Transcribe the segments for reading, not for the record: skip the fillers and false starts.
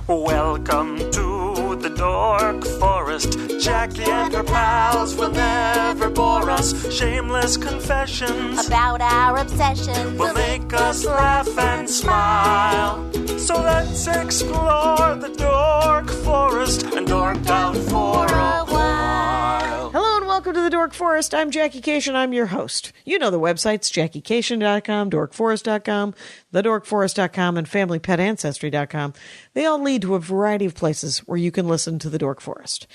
Welcome to the Dork Forest. Jackie and her pals will never bore us. Shameless confessions about our obsession will make us laugh and smile. So let's explore the Dork Forest and dork out for a while. Hello and welcome to the Dork Forest. I'm Jackie Cation. I'm your host. You know the websites, JackieCation.com, DorkForest.com, TheDorkForest.com, and FamilyPetAncestry.com. They all lead to a variety of places where you can listen to the Dork Forest.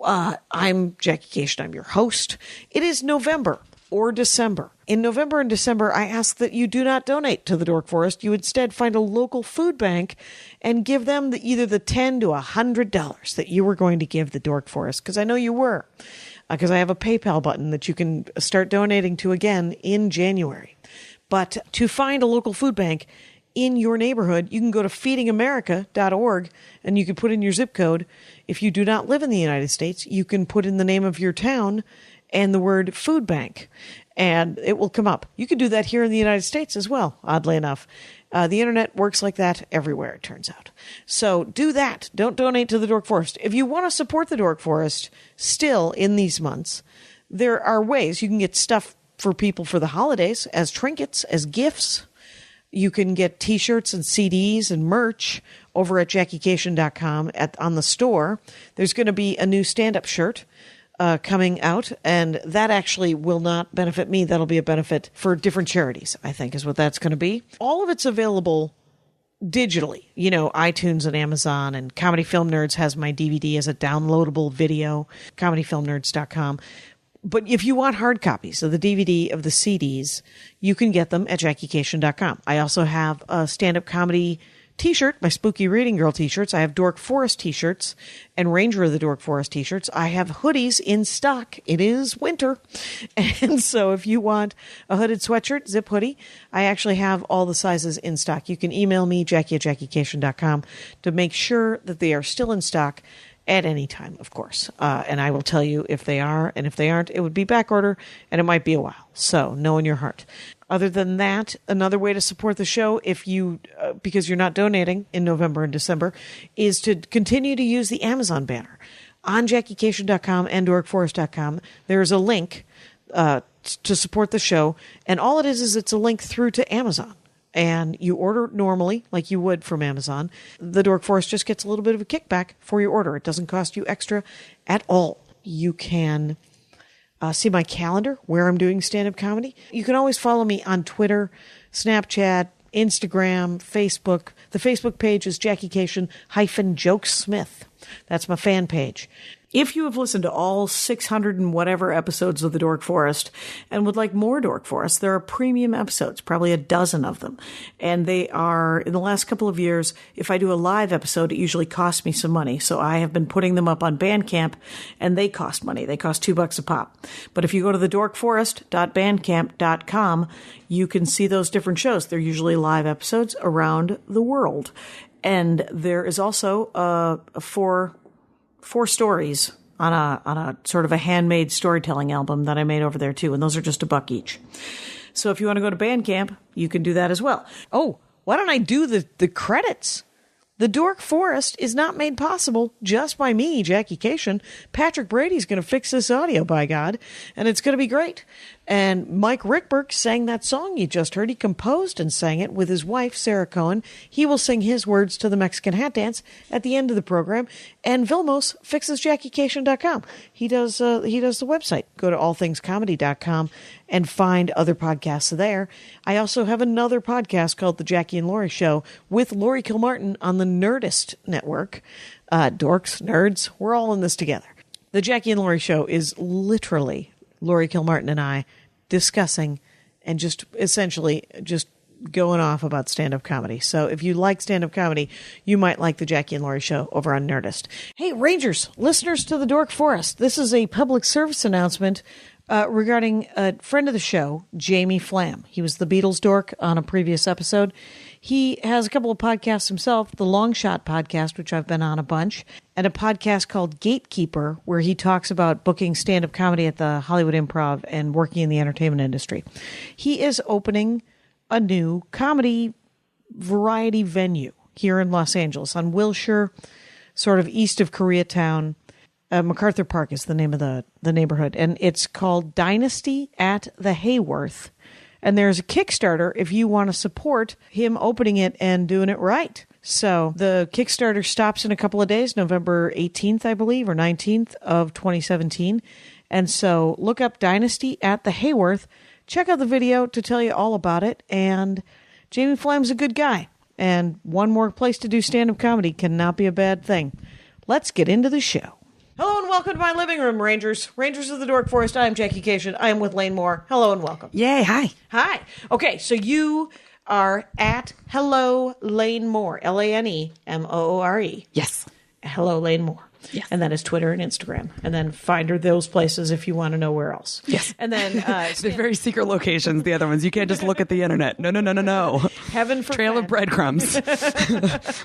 I'm Jackie Cation. I'm your host. It is November or December. In November and December, I ask that you do not donate to the Dork Forest. You instead find a local food bank and give them either the $10 to $100 that you were going to give the Dork Forest, because I know you were, because I have a PayPal button that you can start donating to again in January. But to find a local food bank in your neighborhood, you can go to feedingamerica.org and you can put in your zip code. If you do not live in the United States, you can put in the name of your town and the word food bank, and it will come up. You can do that here in the United States as well, oddly enough. The internet works like that everywhere, it turns out. So do that. Don't donate to the Dork Forest. If you want to support the Dork Forest still in these months, there are ways. You can get stuff for people for the holidays as trinkets, as gifts. You can get T-shirts and CDs and merch over at JackieCation.com on the store. There's going to be a new stand-up shirt coming out, and that actually will not benefit me. That'll be a benefit for different charities, I think, is what that's going to be. All of it's available digitally, iTunes and Amazon, and Comedy Film Nerds has my DVD as a downloadable video, comedyfilmnerds.com. But if you want hard copies of the DVD of the CDs, you can get them at JackieCation.com. I also have a stand-up comedy T-shirt, my Spooky Reading Girl T-shirts. I have Dork Forest T-shirts and Ranger of the Dork Forest T-shirts. I have hoodies in stock. It is winter. And so if you want a hooded sweatshirt, zip hoodie, I actually have all the sizes in stock. You can email me, Jackie@JackieCation.com, to make sure that they are still in stock at any time, of course. And I will tell you if they are, and if they aren't, it would be back order, and it might be a while. So know in your heart. Other than that, another way to support the show, if you, because you're not donating in November and December, is to continue to use the Amazon banner. On JackieCation.com and DorkForest.com, there is a link to support the show, and all it is it's a link through to Amazon. And you order normally, like you would from Amazon. The Dork Forest just gets a little bit of a kickback for your order. It doesn't cost you extra at all. You can see my calendar where I'm doing stand-up comedy. You can always follow me on Twitter, Snapchat, Instagram, Facebook. The Facebook page is JackieCation-Jokesmith. That's my fan page. If you have listened to all 600 and whatever episodes of the Dork Forest and would like more Dork Forest, there are premium episodes, probably a dozen of them. And they are, in the last couple of years, if I do a live episode, it usually costs me some money. So I have been putting them up on Bandcamp, and they cost money. They cost $2 a pop. But if you go to thedorkforest.bandcamp.com, you can see those different shows. They're usually live episodes around the world. And there is also four stories on a sort of a handmade storytelling album that I made over there too, and those are just $1 each. So if you want to go to Bandcamp, you can do that as well. Oh, why don't I do the credits? The Dork Forest is not made possible just by me, Jackie Cation. Patrick Brady's going to fix this audio, by God, and it's going to be great. And Mike Rickberg sang that song you just heard. He composed and sang it with his wife, Sarah Cohen. He will sing his words to the Mexican Hat Dance at the end of the program. And Vilmos fixes JackieCation.com. He does the website. Go to allthingscomedy.com and find other podcasts there. I also have another podcast called The Jackie and Laurie Show with Laurie Kilmartin on the Nerdist Network. Dorks, nerds, we're all in this together. The Jackie and Laurie Show is literally Laurie Kilmartin and I discussing and just essentially just going off about stand-up comedy. So if you like stand-up comedy, you might like the Jackie and Laurie Show over on Nerdist. Hey, Rangers, listeners to the Dork Forest, this is a public service announcement regarding a friend of the show, Jamie Flam. He was the Beatles dork on a previous episode. He has a couple of podcasts himself, the Long Shot podcast, which I've been on a bunch, and a podcast called Gatekeeper, where he talks about booking stand-up comedy at the Hollywood Improv and working in the entertainment industry. He is opening a new comedy variety venue here in Los Angeles on Wilshire, sort of east of Koreatown. MacArthur Park is the name of the neighborhood, and it's called Dynasty at the Hayworth. And there's a Kickstarter if you want to support him opening it and doing it right. So the Kickstarter stops in a couple of days, November 18th, I believe, or 19th of 2017. And so look up Dynasty at the Hayworth. Check out the video to tell you all about it. And Jamie Flam's a good guy. And one more place to do stand-up comedy cannot be a bad thing. Let's get into the show. Hello and welcome to my living room, Rangers. Rangers of the Dork Forest. I'm Jackie Cation. I am with Lane Moore. Hello and welcome. Yay, hi. Hi. Okay, so you are at Hello Lane Moore. LaneMoore. Yes. Hello Lane Moore. Yes. And that is Twitter and Instagram. And then find her those places if you want to know where else. Yes. And then They're very secret locations, the other ones. You can't just look at the internet. No. Heaven for Trail of breadcrumbs.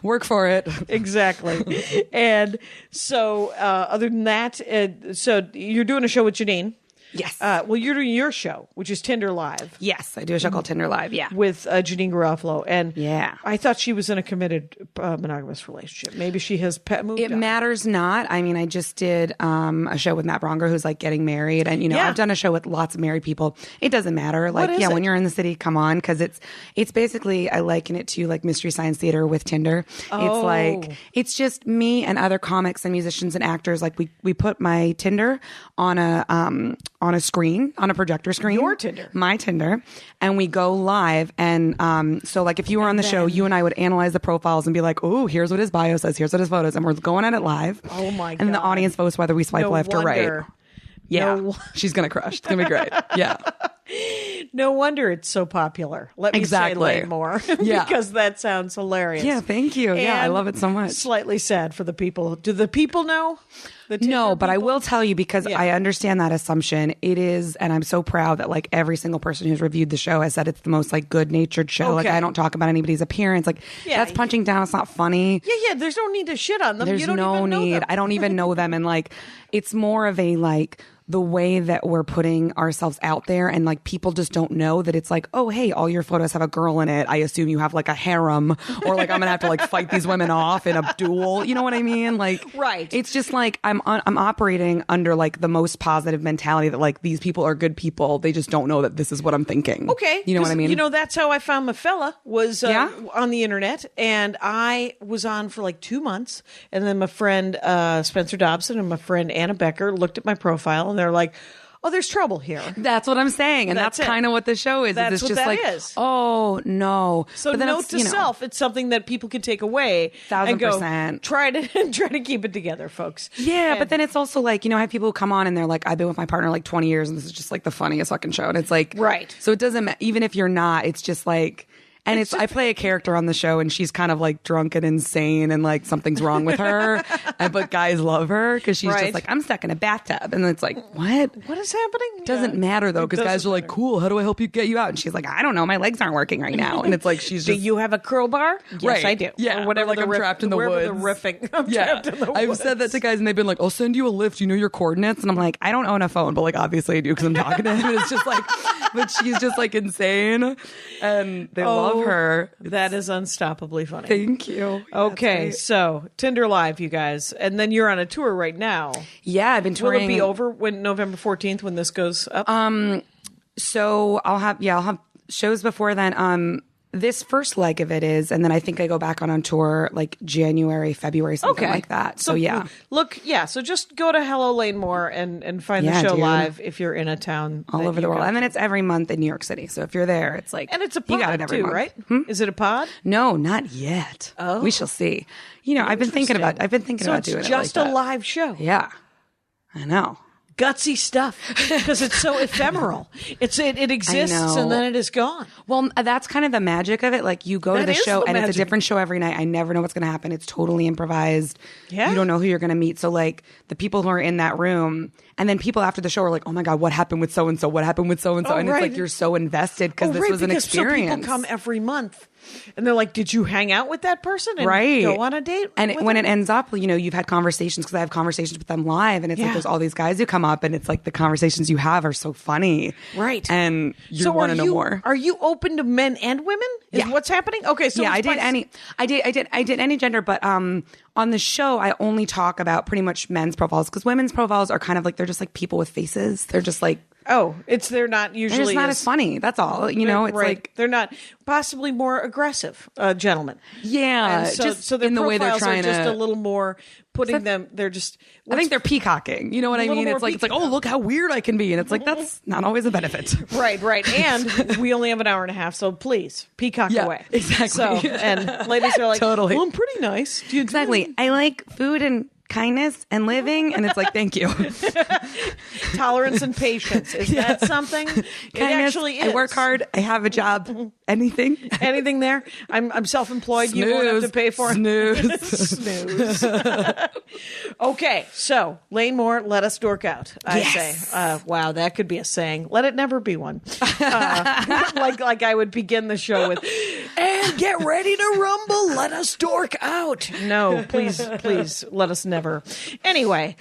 Work for it. Exactly. And so other than that, so you're doing a show with Janine. Yes. Well, you're doing your show, which is Tinder Live. Yes, I do a show called Tinder Live, yeah. With Janine Garofalo. And yeah. I thought she was in a committed monogamous relationship. Maybe she has moved It on. matters not. I mean, I just did a show with Matt Bronger who's like getting married. And, Yeah. I've done a show with lots of married people. It doesn't matter. Like, What is it? when you're in the city, come on. Because it's basically, I liken it to like Mystery Science Theater with Tinder. Oh. It's like, it's just me and other comics and musicians and actors. Like we put my Tinder on a screen, on a projector screen. Your Tinder. My Tinder. And we go live. And so like if you were on the show, you and I would analyze the profiles and be like, oh, here's what his bio says. Here's what his photos. And we're going at it live. Oh my God. And the audience votes whether we swipe No left or right. wonder. Yeah. No- She's going to crush. It's going to be great. Yeah. No wonder it's so popular. Let me Exactly. say Lane more. Yeah. Because that sounds hilarious. Yeah. Thank you. Yeah. I And love it so much. Slightly sad for the people. Do the people know? The Tinder No, but I people? will tell you because Yeah. I understand that assumption. It is, and I'm so proud that like every single person who's reviewed the show has said it's the most like good natured show. Like Okay. I don't talk about anybody's appearance. Like Yeah. that's punching down. It's not funny. Yeah. There's no need to shit on them. There's you don't no even know need. them. I don't even know them. And like, it's more of a like the way that we're putting ourselves out there and like people just don't know that it's like, oh, hey, all your photos have a girl in it. I assume you have like a harem or like I'm going to have to like fight these women off in a duel. You know what I mean? Like, Right. It's just like I'm operating under like the most positive mentality that like these people are good people. They just don't know that this is what I'm thinking. Okay. You know what 'cause, I mean? That's how I found my fella was Yeah? on the internet. And I was on for like 2 months. And then my friend Spencer Dobson and my friend Anna Becker looked at my profile and they're like, oh, there's trouble here. That's what I'm saying. And That's that's it. kind of what the show is. That's it's what just that like, is. oh, no. So But then note it's, to self, it's something that people can take away. 1000%. And go, try to keep it together, folks. Yeah, And- but then it's also like, I have people who come on and they're like, I've been with my partner like 20 years and this is just like the funniest fucking show. And it's like, Right. So it doesn't matter. Even if you're not, it's just like, and It's I play a character on the show and she's kind of like drunk and insane and like something's wrong with her. But guys love her because she's Right. just like, I'm stuck in a bathtub. And it's like, what? What is happening? Doesn't matter though, because It guys doesn't are like, matter. cool, how do I help you get you out? And she's like, I don't know, my legs aren't working right now. And it's like, she's Do just. you have a crowbar? Yes, Right. I do. Yeah. Or whatever Or like the I'm riff- trapped in the wherever woods. the riffing. I'm trapped in the I've woods. said that to guys and they've been like, I'll send you a lift. You know your coordinates? And I'm like, I don't own a phone, but like obviously I do because I'm talking to him. And it's just like, but she's just like insane and they love her. That is unstoppably funny. Thank you. Okay, That's so Tinder Live, you guys, and then you're on a tour right now. great. Yeah, I've been Will touring. it be over when November 14th when this goes up? So I'll have shows before then. This first leg of it is, and then I think I go back on tour like January, February, something like that. So yeah. So just go to Hello Lane Moore and find the Yeah, show dude. live if you're in a town All that over you the world. go And then to. it's every month in New York City. So if you're there, it's like, and it's a pod you got it every too, month. right? Is it a pod? No, not yet. Oh. We shall see. I've been thinking about So doing it's it just like a that. live show. Yeah. I know. Gutsy stuff because it's so ephemeral. It exists know. and then it is gone. Well, that's kind of the magic of it. Like you go to That the is show the and it's magic. a different show every night. I never know what's going to happen. It's totally improvised. Yeah. You don't know who you're going to meet. So like the people who are in that room and then people after the show are like, oh my God, what happened with so-and-so? What happened with so-and-so? Oh, and right. it's like, you're so invested because this was an because experience. So people come every month. And they're like, did you hang out with that person and Right. go on a date? And with when them? it ends up, you've had conversations, because I have conversations with them live, and it's like there's all these guys who come up, and it's like the conversations you have are so funny. Right. And you want to know more. Are you open to men and women? Is what's happening? Okay, so yeah, I did any gender, but on the show I only talk about pretty much men's profiles, because women's profiles are kind of like, they're just like people with faces. They're just like, they're not usually they're just not as funny. That's all. It's right. like They're not, possibly more aggressive gentlemen. Yeah, And just so their in the way they're profiles trying are just to a little more putting them. They're just. I think they're peacocking. You know what I mean? It's like, oh, look how weird I can be, and it's like, that's not always a benefit. Right. And we only have an hour and a half, so please peacock away. Exactly. So, and ladies are like, totally. well, I'm pretty nice. Do you Exactly. I like food and kindness and living, and it's like, thank you. Tolerance and patience. Is that something? It Kindness, actually is. I work hard. I have a job. Anything? Anything there? I'm self-employed. You won't have to pay for it. Snooze. Okay, so Lane Moore, let us dork out. I say, wow, that could be a saying. Let it never be one. Like I would begin the show with, and get ready to rumble. Let us dork out. No, please, let us never. Anyway,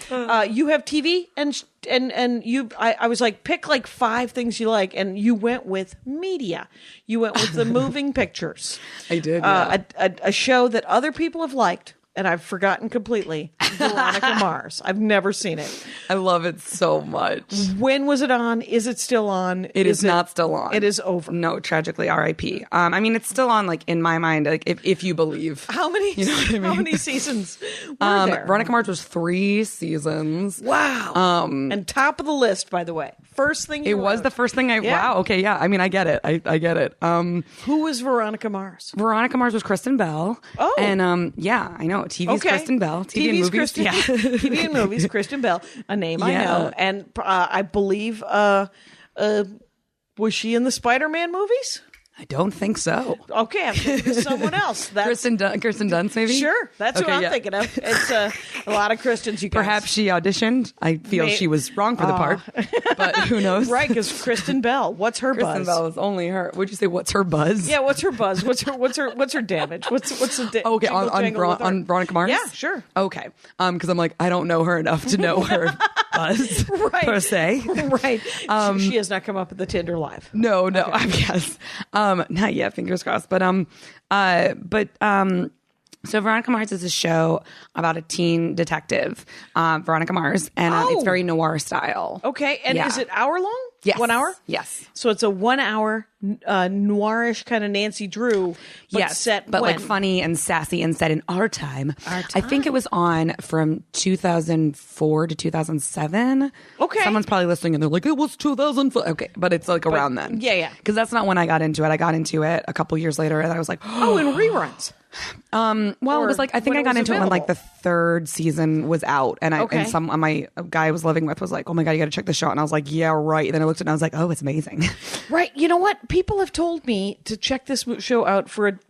you have TV and you. I was like, pick like 5 things you like, and you went with media. You went with the moving pictures. I did. A show that other people have liked, and I've forgotten completely. Veronica Mars. I've never seen it. I love it so much. When was it on? Is it still on? It is not still on. It is over. No, tragically, R.I.P. I mean, it's still on, like, in my mind, like, if you believe. How many? You know what I mean? How many seasons were there? Veronica Mars was 3 seasons. Wow. And top of the list, by the way. First thing you It was wrote. the first thing Wow. Okay. Yeah. I mean, I get it. I get it. Who was Veronica Mars? Veronica Mars was Kristen Bell. Oh. And yeah, I know. TV's Kristen Bell. TV and TV's movies. Kristen, TV and movies. Kristen Bell, a name I know, and I believe was she in the Spider-Man movies? I don't think so. Okay, I'm thinking of someone else. That's Kirsten Dunst, maybe? Sure, that's Okay, who I'm thinking of. It's a lot of Kristens. You guys. Perhaps she auditioned. I feel she was wrong for the part, but who knows? Right, because Kristen Bell. What's her Kristen buzz? Bell is only her. Would you say what's her buzz? Yeah, what's her buzz? What's her damage? What's the Okay, jingle with her? on Veronica Mars? Yeah, sure. Okay, because I'm like, I don't know her enough to know her buzz per se. Right. She has not come up with the Tinder Live. No, I guess not yet. Fingers crossed. But so Veronica Mars is a show about a teen detective, Veronica Mars, and it's very noir style. Okay, and is it hour long? Yes. 1 hour? Yes. So it's a 1 hour noirish kind of Nancy Drew, but set but when? like funny and sassy and set in our time. I think it was on from 2004 to 2007. Okay. Someone's probably listening and they're like, it was 2004. Okay, but it's like around then. Yeah. Because that's not when I got into it. I got into it a couple years later and I was like, Oh, in reruns. Well, it was like, I think when I it got was into it when like available. the 3rd season was out, and Okay. my guy I was living with was like, oh my God, you got to check this show. And I was like, yeah, right. And then I looked at it and I was like, oh, it's amazing. Right. You know what? People have told me to check this show out for It's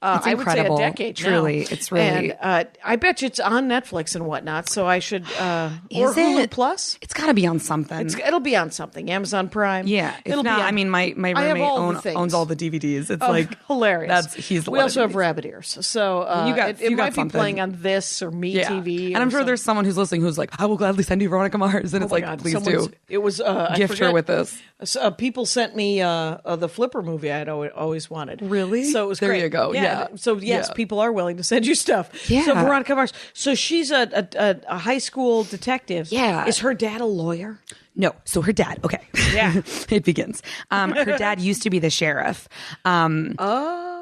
I would say incredible. a decade now. Truly. It's really. And I bet you it's on Netflix and whatnot, so I should or Is Hulu it? Plus. It's got to be on something. It'll be on something. Amazon Prime. Yeah, if it'll not, be on, I mean, my I have roommate all the things. owns all the DVDs. It's Oh, like hilarious. He's. We also have rabbit ears, so it you got might be something. playing on this or MeTV. and I'm sure there's someone who's listening who's like, I will gladly send you Veronica Mars, and it's Oh my like, God, please do. It was I Gift her forget. with this. People sent me the Flipper movie I had always wanted. Really? So it was There great. you go. Yeah. So yes, Yeah. people are willing to send you stuff. Yeah. So Veronica Mars. So she's a high school detective. Yeah. Is her dad a lawyer? No. So her dad. Okay. Yeah. It begins. Her dad used to be the sheriff.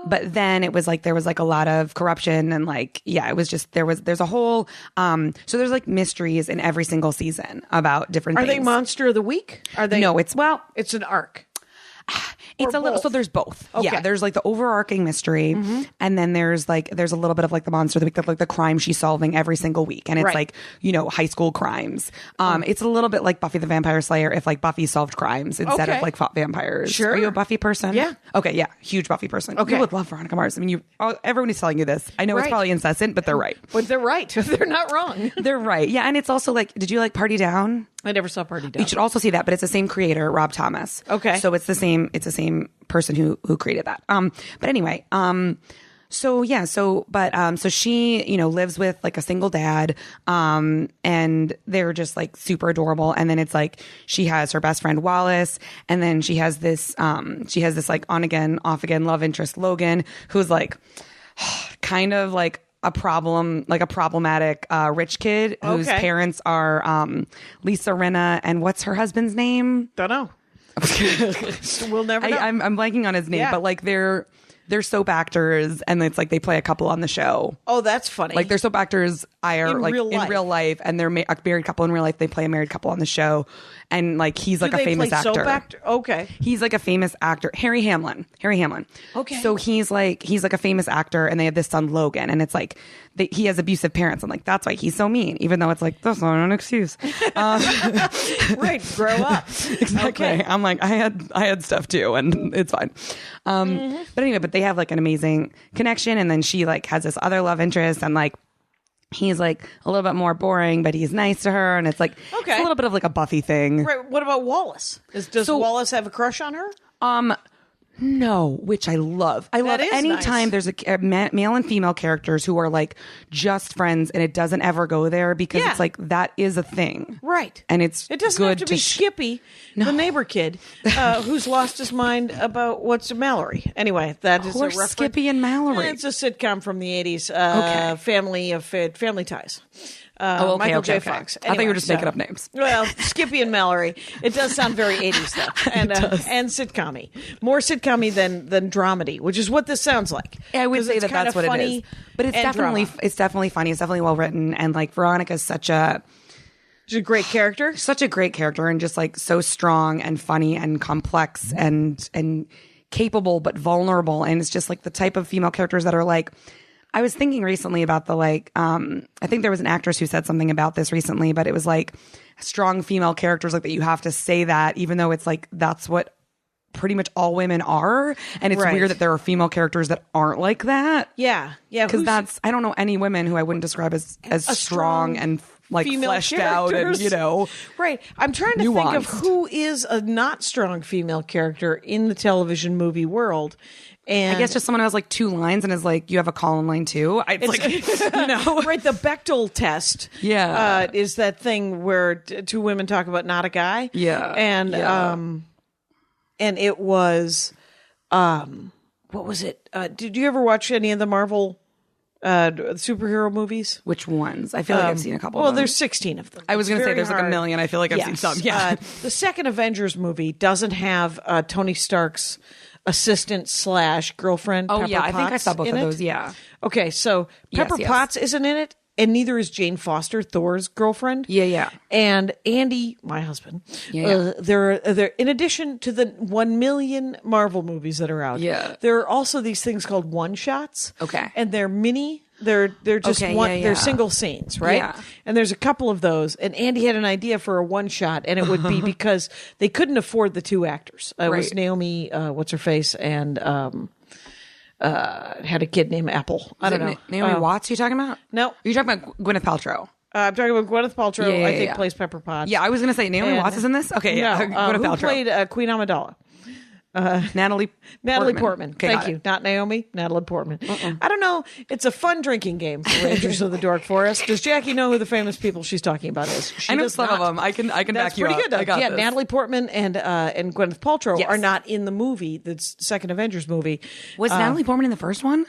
But then it was like there was like a lot of corruption and like it was just there's a whole so there's like mysteries in every single season about different Are things. they Monster of the Week? Are they? No, it's an arc. It's Or a little. both? So there's both. Okay. Yeah, there's like the overarching mystery, and then there's a little bit of like the monster of the week, like the crime she's solving every single week, and it's Right. like high school crimes. It's a little bit like Buffy the Vampire Slayer if like Buffy solved crimes instead Okay. of like fought vampires. Sure. Are you a Buffy person? Yeah. Okay. Yeah. Huge Buffy person. Okay. You would love Veronica Mars. I mean, everybody's telling you this. I know it's Right. probably incessant, but they're right. But they're right. They're not wrong. They're right. Yeah, and it's also like, did you like Party Down? I never saw Party Down. You should also see that, but it's the same creator, Rob Thomas. Okay. So it's the same person who created that. But anyway, so she, lives with like a single dad, and they're just like super adorable. And then it's like, she has her best friend Wallace. And then she has this like on again, off again love interest Logan, who's like kind of like a problematic rich kid whose parents are Lisa Rinna and what's her husband's name? Don't know. We'll never know. I'm blanking on his name, but like they're soap actors, and it's like they play a couple on the show. Oh, that's funny. Like they're soap actors in real life, and they're a married couple in real life. They play a married couple on the show, and like he's like a famous actor. Soap actor. Okay, he's like a famous actor. Harry Hamlin. Okay, so he's like a famous actor, and they have this son Logan, and it's like he has abusive parents. I'm like, that's why he's so mean, even though it's like that's not an excuse. Right, grow up. Exactly. Okay. I'm like, I had stuff too, and it's fine. But anyway, they have like an amazing connection, and then she like has this other love interest, and like he's like a little bit more boring, but he's nice to her, and it's like it's a little bit of like a Buffy thing. Right. What about Wallace? Does Wallace have a crush on her? No, which I love. I love anytime there's a male and female characters who are like just friends, and it doesn't ever go there because it's like that is a thing, right? And it doesn't have to be Skippy, the neighbor kid, who's lost his mind about what's Mallory. Anyway, that is a reference. Skippy and Mallory. It's a sitcom from the 80s. Family Ties. Michael J. Fox. Anyway, I thought you were just making up names. Well, Skippy and Mallory. It does sound very 80s though, and sitcom-y. More sitcom-y than dramedy, which is what this sounds like. Yeah, I would say that's what it is. But it's definitely funny. It's definitely well written, and like Veronica's such a great character. Such a great character, and just like so strong and funny and complex and capable but vulnerable, and it's just like the type of female characters that are like. I was thinking recently about the like, I think there was an actress who said something about this recently, but it was like strong female characters like that you have to say that even though it's like that's what pretty much all women are. And it's weird that there are female characters that aren't like that. Yeah. Yeah. Because I don't know any women who I wouldn't describe as strong and like fleshed out and, Right. I'm trying to think of who is a not strong female character in the television movie world. And I guess just someone who has like two lines and is like, you have a call in line too. It's like, right. The Bechdel test. Yeah. Is that thing where two women talk about not a guy. Yeah. And it was, what was it? Did you ever watch any of the Marvel superhero movies? Which ones? I feel like I've seen a couple of them. Well, there's 16 of them. I was going to say there's like a million. I feel like I've seen some. Yeah. The second Avengers movie doesn't have Tony Stark's assistant / girlfriend. Oh, Pepper yeah. Potts I think I saw both of those. Yeah. Okay. So Pepper Potts isn't in it. And neither is Jane Foster, Thor's girlfriend. Yeah, yeah. And Andy, my husband. Yeah. They're in addition to the 1 million Marvel movies that are out. Yeah. There are also these things called one shots. Okay. And they're mini. They're just they're single scenes, right? Yeah. And there's a couple of those. And Andy had an idea for a one shot, and it would be because they couldn't afford the two actors. It was Naomi, what's her face, and had a kid named Apple. I don't know. Naomi Watts you talking about? No. Are you talking about Gwyneth Paltrow? I'm talking about Gwyneth Paltrow. I think plays Pepper Potts. Yeah, I was going to say Naomi Watts is in this. Okay, yeah. Gwyneth Paltrow. Who played Queen Amidala? Natalie Portman. Thank you. Not Naomi. Natalie Portman. I don't know. It's a fun drinking game for Rangers of the Dork Forest. Does Jackie know who the famous people she's talking about is? I know some of them. I can back you up. That's pretty good. I got this. Natalie Portman and Gwyneth Paltrow are not in the movie. The second Avengers movie. Was Natalie Portman in the first one?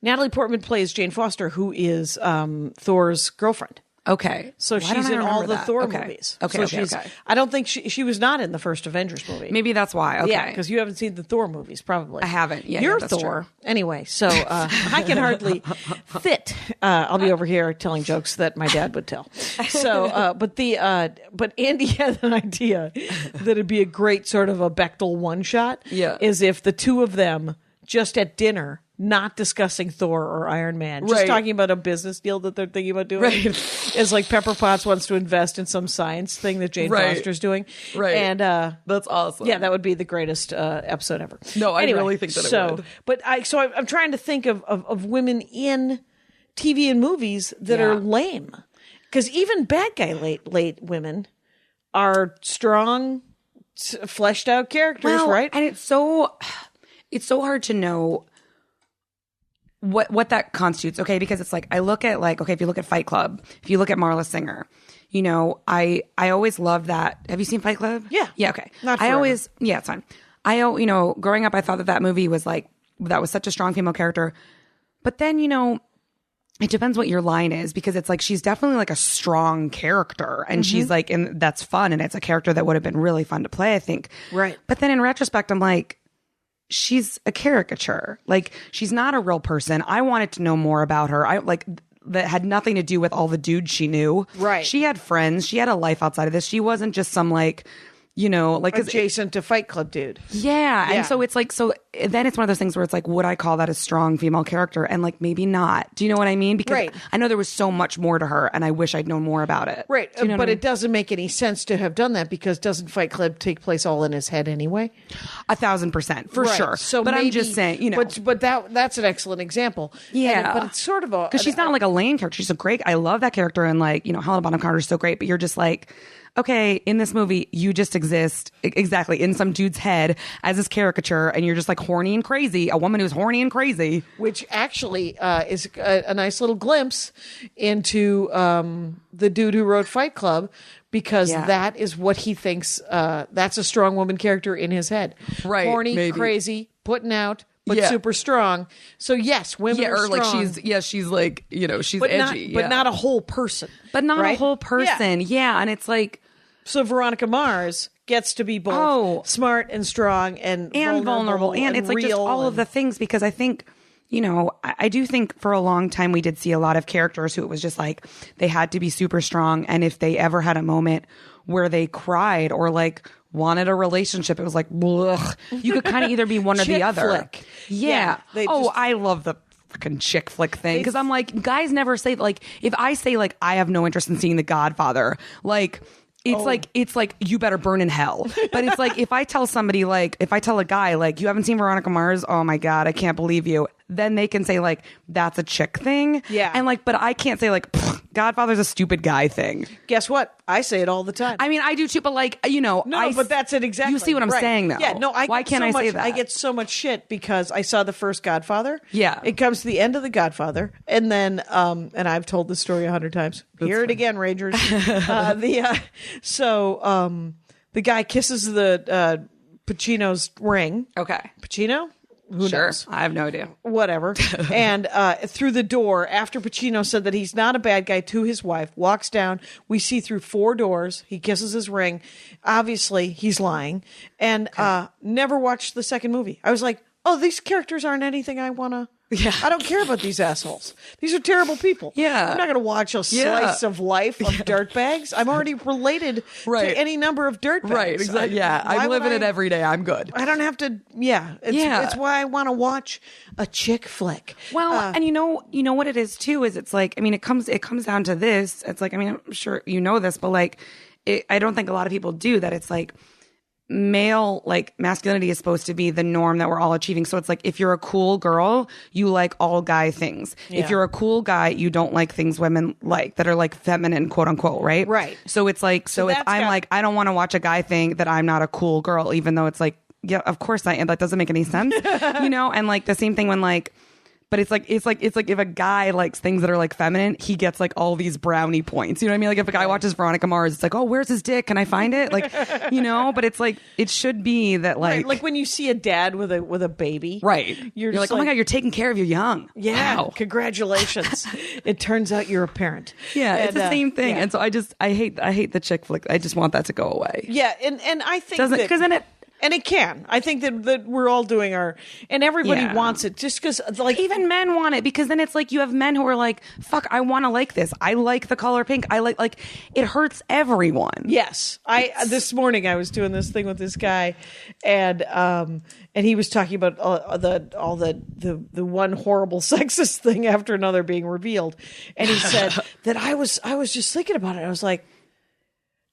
Natalie Portman plays Jane Foster, who is Thor's girlfriend. Okay. So she's in all the Thor movies. Okay, so I don't think she was not in the first Avengers movie. Maybe that's why. Okay. Yeah, because you haven't seen the Thor movies, probably. I haven't. Yeah, You're that's Thor. True. Anyway, so I can hardly fit. I'll be over here telling jokes that my dad would tell. So, but Andy had an idea that it'd be a great sort of a Bechdel one shot. Yeah. Is if the two of them just at dinner, not discussing Thor or Iron Man, just talking about a business deal that they're thinking about doing. Right. It's like Pepper Potts wants to invest in some science thing that Jane Foster's doing. Right. And that's awesome. Yeah, that would be the greatest episode ever. No, I really think that it would. But I'm trying to think of women in TV and movies that are lame. Because even bad guy late women are strong, fleshed out characters, right? And it's so hard to know what that constitutes, okay? Because it's like, I look at like, okay, if you look at Fight Club, if you look at Marla Singer, you know, I always loved that. Have you seen Fight Club? Yeah. Yeah, okay. Not forever. It's fine. You know, growing up, I thought that movie was like, that was such a strong female character. But then, you know, it depends what your line is, because it's like, she's definitely like a strong character, and she's like, and that's fun. And it's a character that would have been really fun to play, I think. Right. But then in retrospect, I'm like, she's a caricature. Like, she's not a real person. I wanted to know more about her. I like that had nothing to do with all the dudes she knew. Right. She had friends. She had a life outside of this. She wasn't just some like, you know, like adjacent to Fight Club dude. Yeah. And so it's like, so then it's one of those things where it's like, would I call that a strong female character? And like, maybe not. Do you know what I mean? Because I know there was so much more to her, and I wish I'd known more about it. Right. Do you know But what I mean? it doesn't make any sense to have done that, because doesn't Fight Club take place all in his head anyway? 1,000% for Right. sure. So but maybe, I'm just saying, you know, but that's an excellent example. yeah. But it's sort of a, because she's not like a lame character. She's a great, I love that character. And like, you know, Helena Bonham Carter is so great, but you're just like, okay, in this movie, you just exist exactly in some dude's head as this caricature, and you're just like horny and crazy. A woman who's horny and crazy. which actually is a nice little glimpse into the dude who wrote Fight Club, because that is what he thinks. That's a strong woman character in his head. Right, Horny, maybe. crazy, putting out, but Yeah. super strong. So yes, women are or like strong, she's like, you know, she's but edgy. not, but not a whole person. But not right? a whole person. Yeah. And it's like, So Veronica Mars gets to be both smart and strong and vulnerable. And it's like just all of the things, because I think, you know, I do think for a long time we did see a lot of characters who it was just like they had to be super strong, and if they ever had a moment where they cried or like wanted a relationship, it was like, blech. You could kind of either be one or the Chick other. flick. Yeah. They Oh, just- I love the fucking chick flick thing, because I'm like, guys never say, like, if I say like I have no interest in seeing The Godfather, like. It's like you better burn in hell. But it's like, if I tell somebody, like, if I tell a guy, like, you haven't seen Veronica Mars, oh my God, I can't believe you. Then they can say, like, that's a chick thing. Yeah. And like, but I can't say, like, Godfather's a stupid guy thing. Guess what? I say it all the time. I mean, I do too, but like, you know. No, but that's it exactly. You see what I'm right. saying, though. Yeah, no, Why can't I say that? I get so much shit because I saw the first Godfather. Yeah. It comes to the end of the Godfather, and then, and I've told this story 100 times. Hear it again, Rangers. The guy kisses the Pacino's ring. Okay. Pacino? Who Sure. knows? I have no idea. Whatever. And through the door, after Pacino said that he's not a bad guy to his wife, walks down. We see through 4 doors. He kisses his ring. Obviously, he's lying. And never watched the second movie. I was like, oh, these characters aren't anything I want to... Yeah. I don't care about these assholes. These are terrible people. Yeah. I'm not going to watch a slice of life of dirtbags. I'm already related Right. to any number of dirtbags. Right. Exactly. Yeah. Why I'm would living it every day. I'm good. I don't have to. Yeah. It's why I want to watch a chick flick. Well, and you know what it is too, is it's like, I mean, it comes down to this. It's like, I mean, I'm sure you know this, but like, I don't think a lot of people do that. It's like, male, like, masculinity is supposed to be the norm that we're all achieving. So it's like, if you're a cool girl, you like all guy things. Yeah. If you're a cool guy, you don't like things women like that are like feminine, quote unquote, right? Right. So it's like, so if that's I'm got- like, I don't want to watch a guy thing, that I'm not a cool girl, even though it's like, yeah, of course I am. That doesn't make any sense, you know? And like the same thing when like, but it's like if a guy likes things that are like feminine, he gets like all these brownie points. You know what I mean? Like if a guy watches Veronica Mars, it's like, oh, where's his dick? Can I find it? Like, you know, but it's like, it should be that Right, like when you see a dad with a baby. right. You're like, just oh my God, you're taking care of your young. Yeah, Wow. congratulations. It turns out you're a parent. Yeah, it's And, the same thing. yeah. And so I hate the chick flick. I just want that to go away. Yeah, and I think Doesn't, that, because then it, and it can. I think that we're all doing our, and everybody Yeah. wants it just because, like, even men want it, because then it's like you have men who are like, fuck, I want to like this. I like the color pink. I like it hurts everyone. yes. This morning I was doing this thing with this guy, and he was talking about the one horrible sexist thing after another being revealed, and he said that I was just thinking about it. I was like,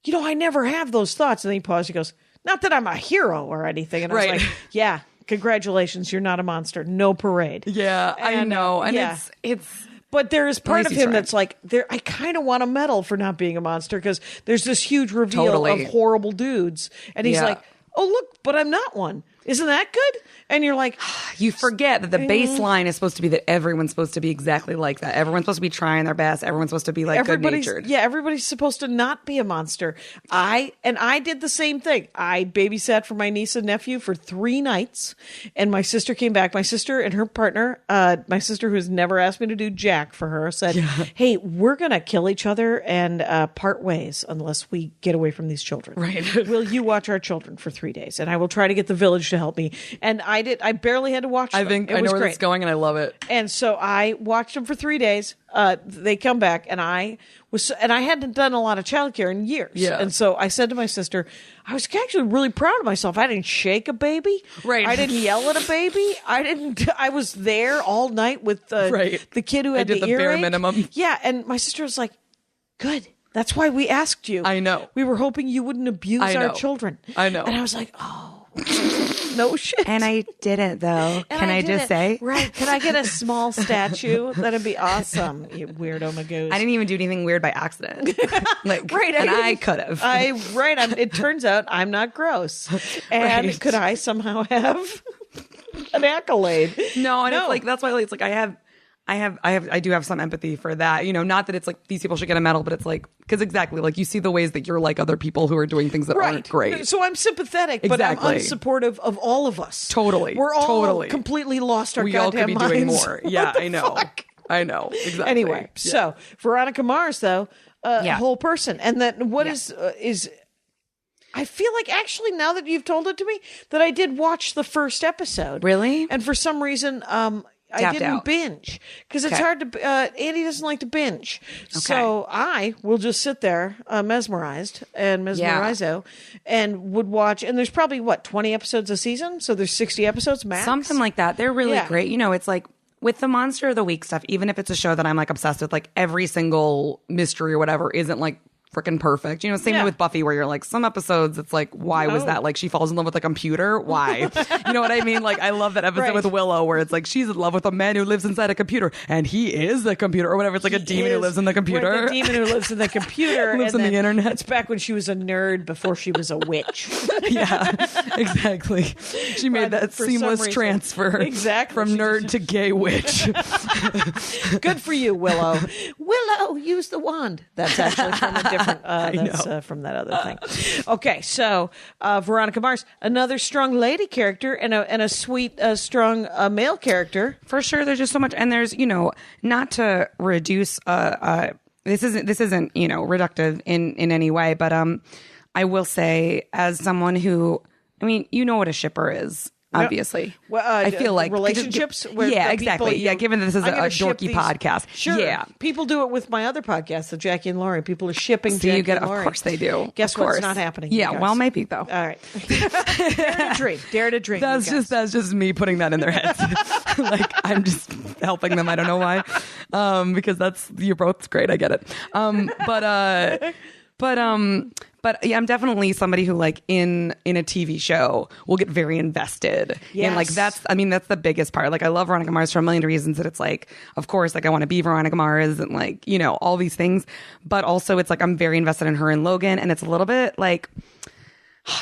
you know, I never have those thoughts. And then he paused. He goes, not that I'm a hero or anything. And I was Right. like, yeah, congratulations. You're not a monster. No parade. Yeah, I And, know. And yeah. it's But there is part At of least he's him trying. that's like, I kind of want a medal for not being a monster because there's this huge reveal Totally. of horrible dudes. And he's Yeah. like, oh, look, but I'm not one. Isn't that good? And you're like, You forget that the baseline is supposed to be that everyone's supposed to be exactly like that. Everyone's supposed to be trying their best. Everyone's supposed to be like good natured. Yeah, everybody's supposed to not be a monster. I did the same thing. I babysat for my niece and nephew for 3 nights, and my sister came back. My sister and her partner, my sister who's never asked me to do jack for her, said, "Hey, we're gonna kill each other and part ways unless we get away from these children. Right. Will you watch our children for 3 days? And I will try to get the village to help me." And I did. I barely had to watch them. I think It I know was where great. this is going, and I love it. And so I watched them for 3 days. They come back, and I hadn't done a lot of childcare in years. Yeah. And so I said to my sister, I was actually really proud of myself. I didn't shake a baby. Right. I didn't yell at a baby. I was there all night with Right. the kid who I had did the bare earache. minimum. Yeah. And my sister was like, good. That's why we asked you. I know. We were hoping you wouldn't abuse I our know. children. I know. And I was like, oh, no shit. And I didn't, though. And Can I did just it. say? Right. Can I get a small statue? That'd be awesome, you weirdo magoos. I didn't even do anything weird by accident. Like, Right. and didn't- I could have. It turns out I'm not gross. And Right. could I somehow have an accolade? No, and it's like that's why it's like I do have some empathy for that. Not that it's like these people should get a medal, but it's like because exactly like you see the ways that you're like other people who are doing things that aren't great. So I'm sympathetic, but I'm Exactly. unsupportive of all of us. Totally. We're all Totally. completely lost our We all goddamn could be doing minds. more. What Yeah, the I know. fuck? I know. Exactly. Anyway, Yeah. so Veronica Mars, though, a Yeah. whole person. And then what is I feel like actually now that you've told it to me that I did watch the first episode. Really? And for some reason, I Tapped didn't out. binge because it's Okay. hard to. Andy doesn't like to binge, so I will just sit there mesmerized and mesmerizo, and would watch. And there's probably 20 episodes a season, so there's 60 episodes max. Something like that. They're really Yeah. great. It's like with the Monster of the Week stuff, even if it's a show that I'm like obsessed with, like every single mystery or whatever isn't like freaking perfect. Same Yeah. with Buffy where you're like some episodes it's like why was No. that like she falls in love with a computer? Why? You know what I mean? Like I love that episode Right. with Willow where it's like she's in love with a man who lives inside a computer and he is the computer or whatever. It's like a demon who lives in the computer. Right, the demon who lives in the computer. Lives and on the then internet. It's back when she was a nerd before she was a witch. Yeah, exactly. She made But that for some seamless reason- transfer Exactly. from She nerd just- to gay witch. Good for you, Willow. Willow, use the wand. That's actually from a different. That's from that other thing. Okay, so Veronica Mars, another strong lady character, and a sweet, strong male character. For sure, there's just so much, and there's not to reduce. This isn't reductive in any way, but I will say as someone who, what a shipper is. Obviously, Well, I feel like relationships. Where yeah, the exactly. people Yeah, given that this is a I'm gonna ship dorky these- podcast. Sure. Yeah. People do it with my other podcast, the Jackie and Laurie. People are shipping So Jackie you get, and of Laurie. course they do. Guess Of what's course. not happening? Yeah, you guys? well, maybe though. All right. Dare to dream. Dare to dream. That's you guys. just me putting that in their heads. Like I'm just helping them. I don't know why, because you're both great. I get it. But yeah, I'm definitely somebody who like in a TV show will get very invested. And like Yes. that's the biggest part. Like I love Veronica Mars for a million reasons that it's like, of course, like I want to be Veronica Mars and like, all these things. But also it's like I'm very invested in her and Logan. And it's a little bit like,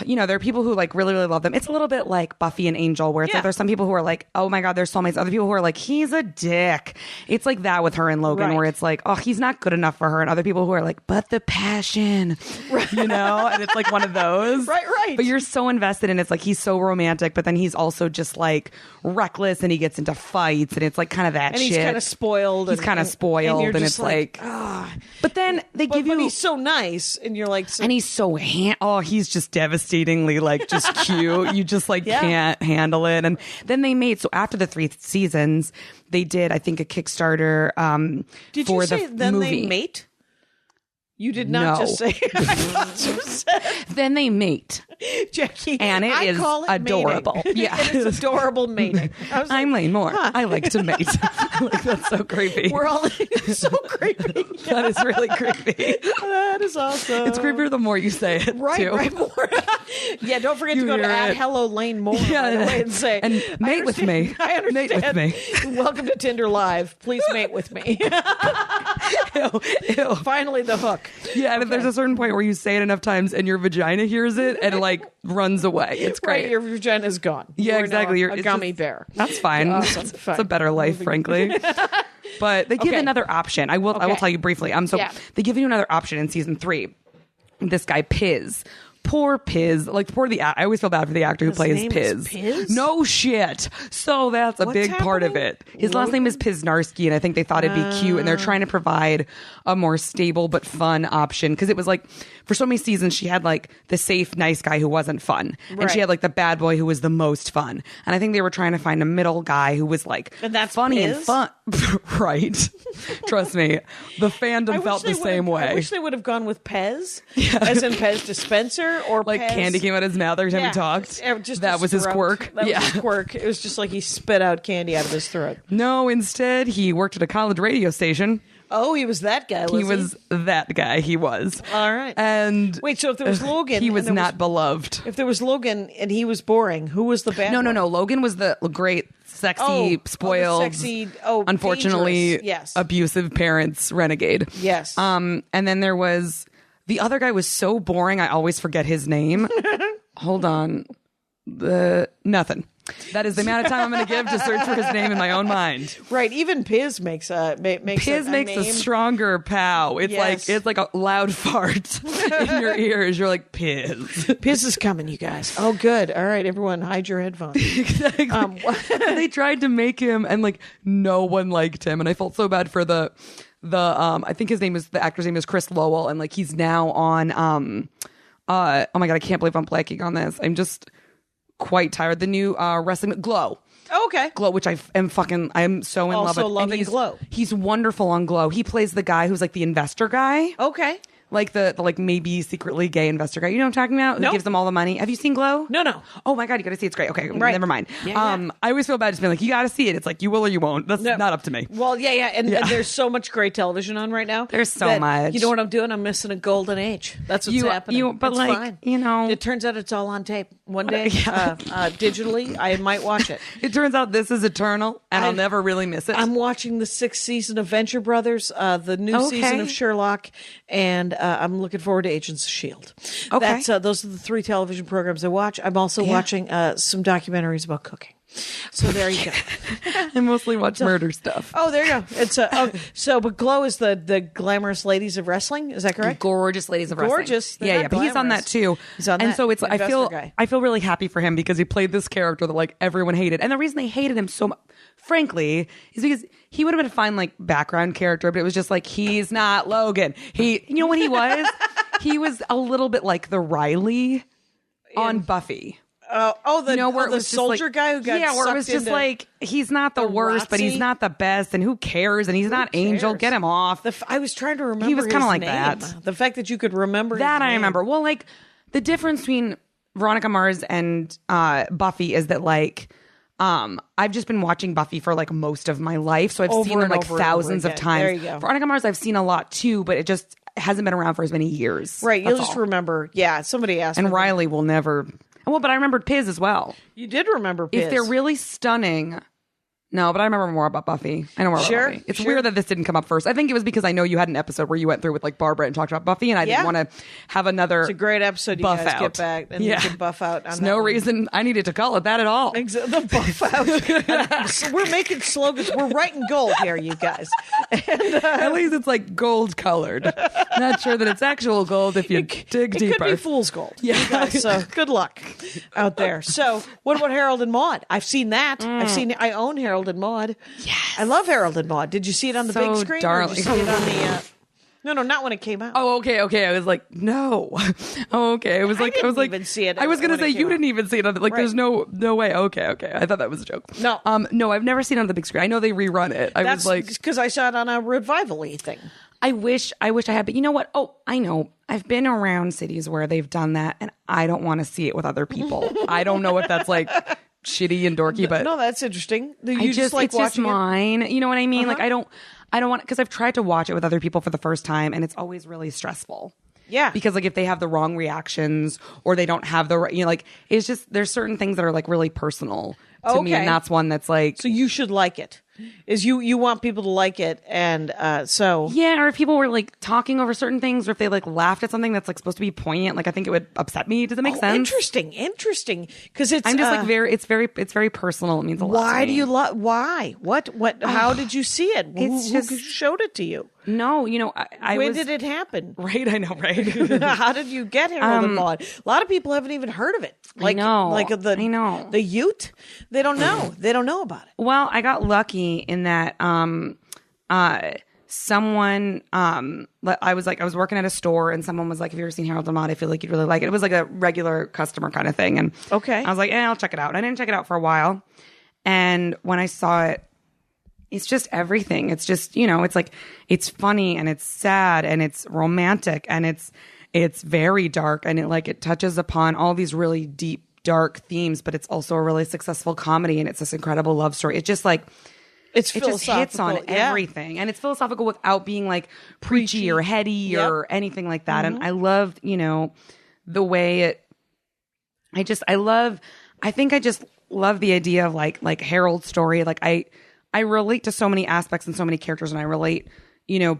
there are people who like really, really love them. It's a little bit like Buffy and Angel, where it's like there's some people who are like, oh my God, they're soulmates. Other people who are like, he's a dick. It's like that with her and Logan, Right. where it's like, oh, he's not good enough for her. And other people who are like, but the passion, and it's like one of those. Right. But you're so invested, and it's like he's so romantic, but then he's also just like reckless, and he gets into fights, and it's like kind of that And shit. he's kind of spoiled. He's kind of spoiled, you're and just it's like, but then they give but you. he's so nice, and you're like, so, And he's so he's just devastatingly like just cute. You just like Yeah. can't handle it. And then they made, so after the 3 seasons, they did I think a Kickstarter did for you say the then movie. they mate? You did not No. just say. I thought you said, Then they mate, Jackie, and it I is call it adorable. mating. Yeah. And it's adorable mating. I was like, I'm Lane Moore. I like to mate. Like that's so creepy. we're all so creepy. That is really creepy. That is awesome. It's creepier the more you say it. Right, too. right. More. Yeah, don't forget to go to @Hello Lane Moore by the way, and say and mate with me. I understand. Mate with me. Welcome to Tinder Live. Please mate with me. Ew. Finally, the hook. Yeah, and if there's a certain point where you say it enough times and your vagina hears it and like runs away, it's great. Right, your vagina's gone. Yeah, You're exactly. now You're a gummy bear. That's fine. Awesome. It's Fine. a better life, frankly. But they give another option. I will tell you briefly. They give you another option in season 3. This guy Piz. Poor Piz. Like I always feel bad for the actor who plays Piz. Piz? No shit. So that's a big part of it. His last name is Piznarski, and I think they thought it'd be cute, and they're trying to provide a more stable but fun option, because it was like for so many seasons she had like the safe nice guy who wasn't fun, and she had like the bad boy who was the most fun, and I think they were trying to find a middle guy who was like funny Piz? and fun. Right. Trust me, the fandom felt the same way. I wish they would have gone with Pez, as in Pez dispenser, or like Pez. Candy came out his mouth every time he talked. That was his quirk. That was his quirk. It was just like he spit out candy out of his throat. No, instead he worked at a college radio station. Oh, he was that guy. He was that guy. He was. All right. And wait, so if there was Logan, he was not beloved. If there was Logan and he was boring, who was the bad? No. Logan was the great, sexy, spoiled, unfortunately, abusive parents renegade. Yes. And then there was the other guy was so boring. I always forget his name. Hold on. Nothing. That is the amount of time I'm going to give to search for his name in my own mind. Right. Even Piz makes Piz makes a stronger pow. It's like a loud fart in your ears. You're like, Piz. Piz is coming, you guys. Oh, good. All right, everyone, hide your headphones. Exactly. They tried to make him, and like no one liked him, and I felt so bad for the I think the actor's name is Chris Lowell, and like he's now on oh my god, I can't believe I'm blanking on this. I'm just quite tired. The new wrestling Glow. Oh, okay. Glow, which I'm so in love with. Also loving Glow. He's wonderful on Glow. He plays the guy who's like the investor guy. Okay. Like the like maybe secretly gay investor guy. You know what I'm talking about? Who Nope. gives them all the money. Have you seen Glow? No. Oh my god, you got to see it. It's great. Okay, Right. never mind. Yeah. I always feel bad just being like, you got to see it. It's like you will or you won't. That's not up to me. Well, and there's so much great television on right now. There's so much. You know what I'm doing? I'm missing a golden age. That's what's happening. But it's like, fine. you know, it turns out it's all on tape. One day, digitally, I might watch it. It turns out this is eternal, and I'll never really miss it. I'm watching the 6th season of Venture Brothers, the new season of Sherlock, and I'm looking forward to Agents of S.H.I.E.L.D. Okay. Those are the 3 television programs I watch. I'm also watching some documentaries about cooking. So there you go. I mostly watch murder stuff. Oh, there you go. It's but Glow is the glamorous ladies of wrestling. Is that correct? Gorgeous ladies of wrestling. Gorgeous. Yeah. But he's on that too. He's on and that. so it's I feel guy. really happy for him because he played this character that like everyone hated, and the reason they hated him so much, frankly, is because he would have been a fine like background character, but it was just like he's not Logan. You know what he was? He was a little bit like the Riley on Buffy. The soldier guy who got where it was just like he's not the worst, but he's not the best, and who cares? And he's not Angel. Get him off. I was trying to remember. He was kind of like name. that. The fact that you could remember that his I remember. Well, like the difference between Veronica Mars and Buffy is that like I've just been watching Buffy for like most of my life, so I've seen them like thousands of times. There you go. Veronica Mars I've seen a lot too, but it just hasn't been around for as many years. Right, you'll just remember. Yeah, somebody asked. And me Riley will never. Well, but I remembered Piz as well. You did remember Piz. If they're really stunning. No, but I remember more about Buffy. I know more about Buffy. It's weird that this didn't come up first. I think it was because I know you had an episode where you went through with like Barbara and talked about Buffy, and I didn't want to have another. It's a great episode. You guys get back and you can buff out. There's no reason I needed to call it that at all. The buff out. So we're making slogans. We're writing gold here, you guys. And, at least it's like gold colored. Not sure that it's actual gold if you dig deeper. It could be fool's gold. Yeah. You guys, so good luck out there. So what about Harold and Maude? I've seen that. I own Harold and Maude. Yes. I love Harold and Maude. Did you see it on the big screen? Darling. Or did you see it on the No, not when it came out. Oh, okay. I was like, no. Oh, okay. I was like, even see it. I was going to say you didn't even see it on the, like. Right. There's no way. Okay. I thought that was a joke. No, no, I've never seen it on the big screen. I know they rerun it. I was like, because I saw it on a revival-y thing. I wish I had, but you know what? Oh, I know. I've been around cities where they've done that, and I don't want to see it with other people. I don't know if that's like shitty and dorky, but no, that's interesting. You just like it's just mine. You know what I mean? Like I don't want, because I've tried to watch it with other people for the first time, and it's always really stressful. Yeah. Because like if they have the wrong reactions or they don't have the right, like it's just, there's certain things that are like really personal to me. And that's one that's like. So you should like it. Is you want people to like it, and so yeah, or if people were like talking over certain things, or if they like laughed at something that's like supposed to be poignant, like I think it would upset me. Does it make sense? Interesting, because it's I'm just like it's very personal. It means a lot. Why to do me. you love? Why? What? How did you see it? Who showed it to you? No, when did it happen? Right, I know, right. How did you get Harold and Maude? A lot of people haven't even heard of it. Like, I know, the Ute. They don't know. They don't know about it. Well, I got lucky in that someone I was working at a store and someone was like, have you ever seen Harold and Maude? I feel like you'd really like it. It was like a regular customer kind of thing. And okay, I was like, I'll check it out. And I didn't check it out for a while. And when I saw it, it's just everything. It's just, it's like, it's funny and it's sad and it's romantic and it's very dark and it touches upon all these really deep, dark themes, but it's also a really successful comedy and it's this incredible love story. It's just like, it just hits on everything. And it's philosophical without being like preachy or heady or anything like that. And I loved, the way I just love the idea of like Harold's story. Like I relate to so many aspects and so many characters, and I relate,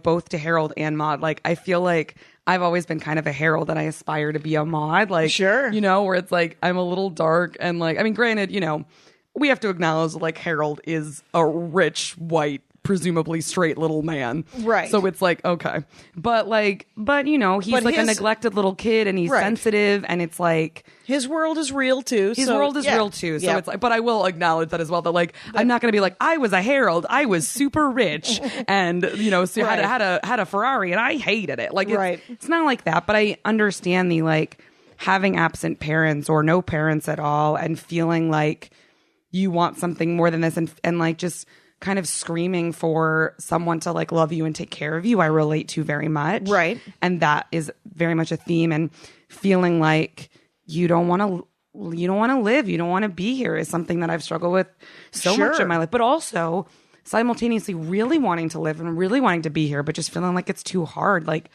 both to Harold and Maude. Like, I feel like I've always been kind of a Harold and I aspire to be a Maude. Like, sure. Where it's like, I'm a little dark and like, I mean, granted, we have to acknowledge like Harold is a rich, white, presumably straight little man. Right. So it's like, okay. But he's like a neglected little kid and he's sensitive and it's like. His world is real too. So it's like, but I will acknowledge that as well, that like, I'm not going to be like, I was a Harold, I was super rich and, so had a Ferrari and I hated it. Like, it's not like that, but I understand the like having absent parents or no parents at all and feeling like you want something more than this and like just kind of screaming for someone to like love you and take care of you. I relate to very much. Right. And that is very much a theme, and feeling like you don't want to live. You don't want to be here is something that I've struggled with so much in my life, but also simultaneously really wanting to live and really wanting to be here, but just feeling like it's too hard. Like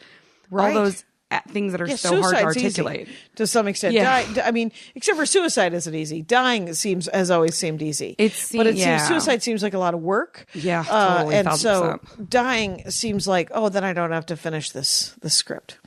all those things that are so hard to articulate to some extent. I mean, except for suicide isn't easy. Dying has always seemed easy. Suicide seems like a lot of work. Yeah, totally, and 1000%. So dying seems like, then I don't have to finish the script.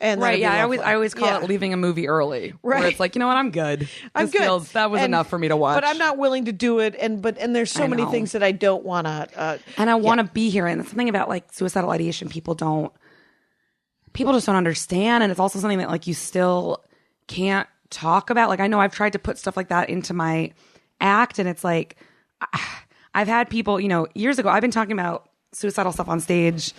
And right, yeah, I always call it leaving a movie early. Right, where it's like, what, I'm good. That was enough for me to watch. But I'm not willing to do it. And there's so many things that I don't want to. And I want to be here. And something about like suicidal ideation, people just don't understand. And it's also something that like you still can't talk about. Like, I know I've tried to put stuff like that into my act, and it's like, I've had people, years ago, I've been talking about suicidal stuff on stage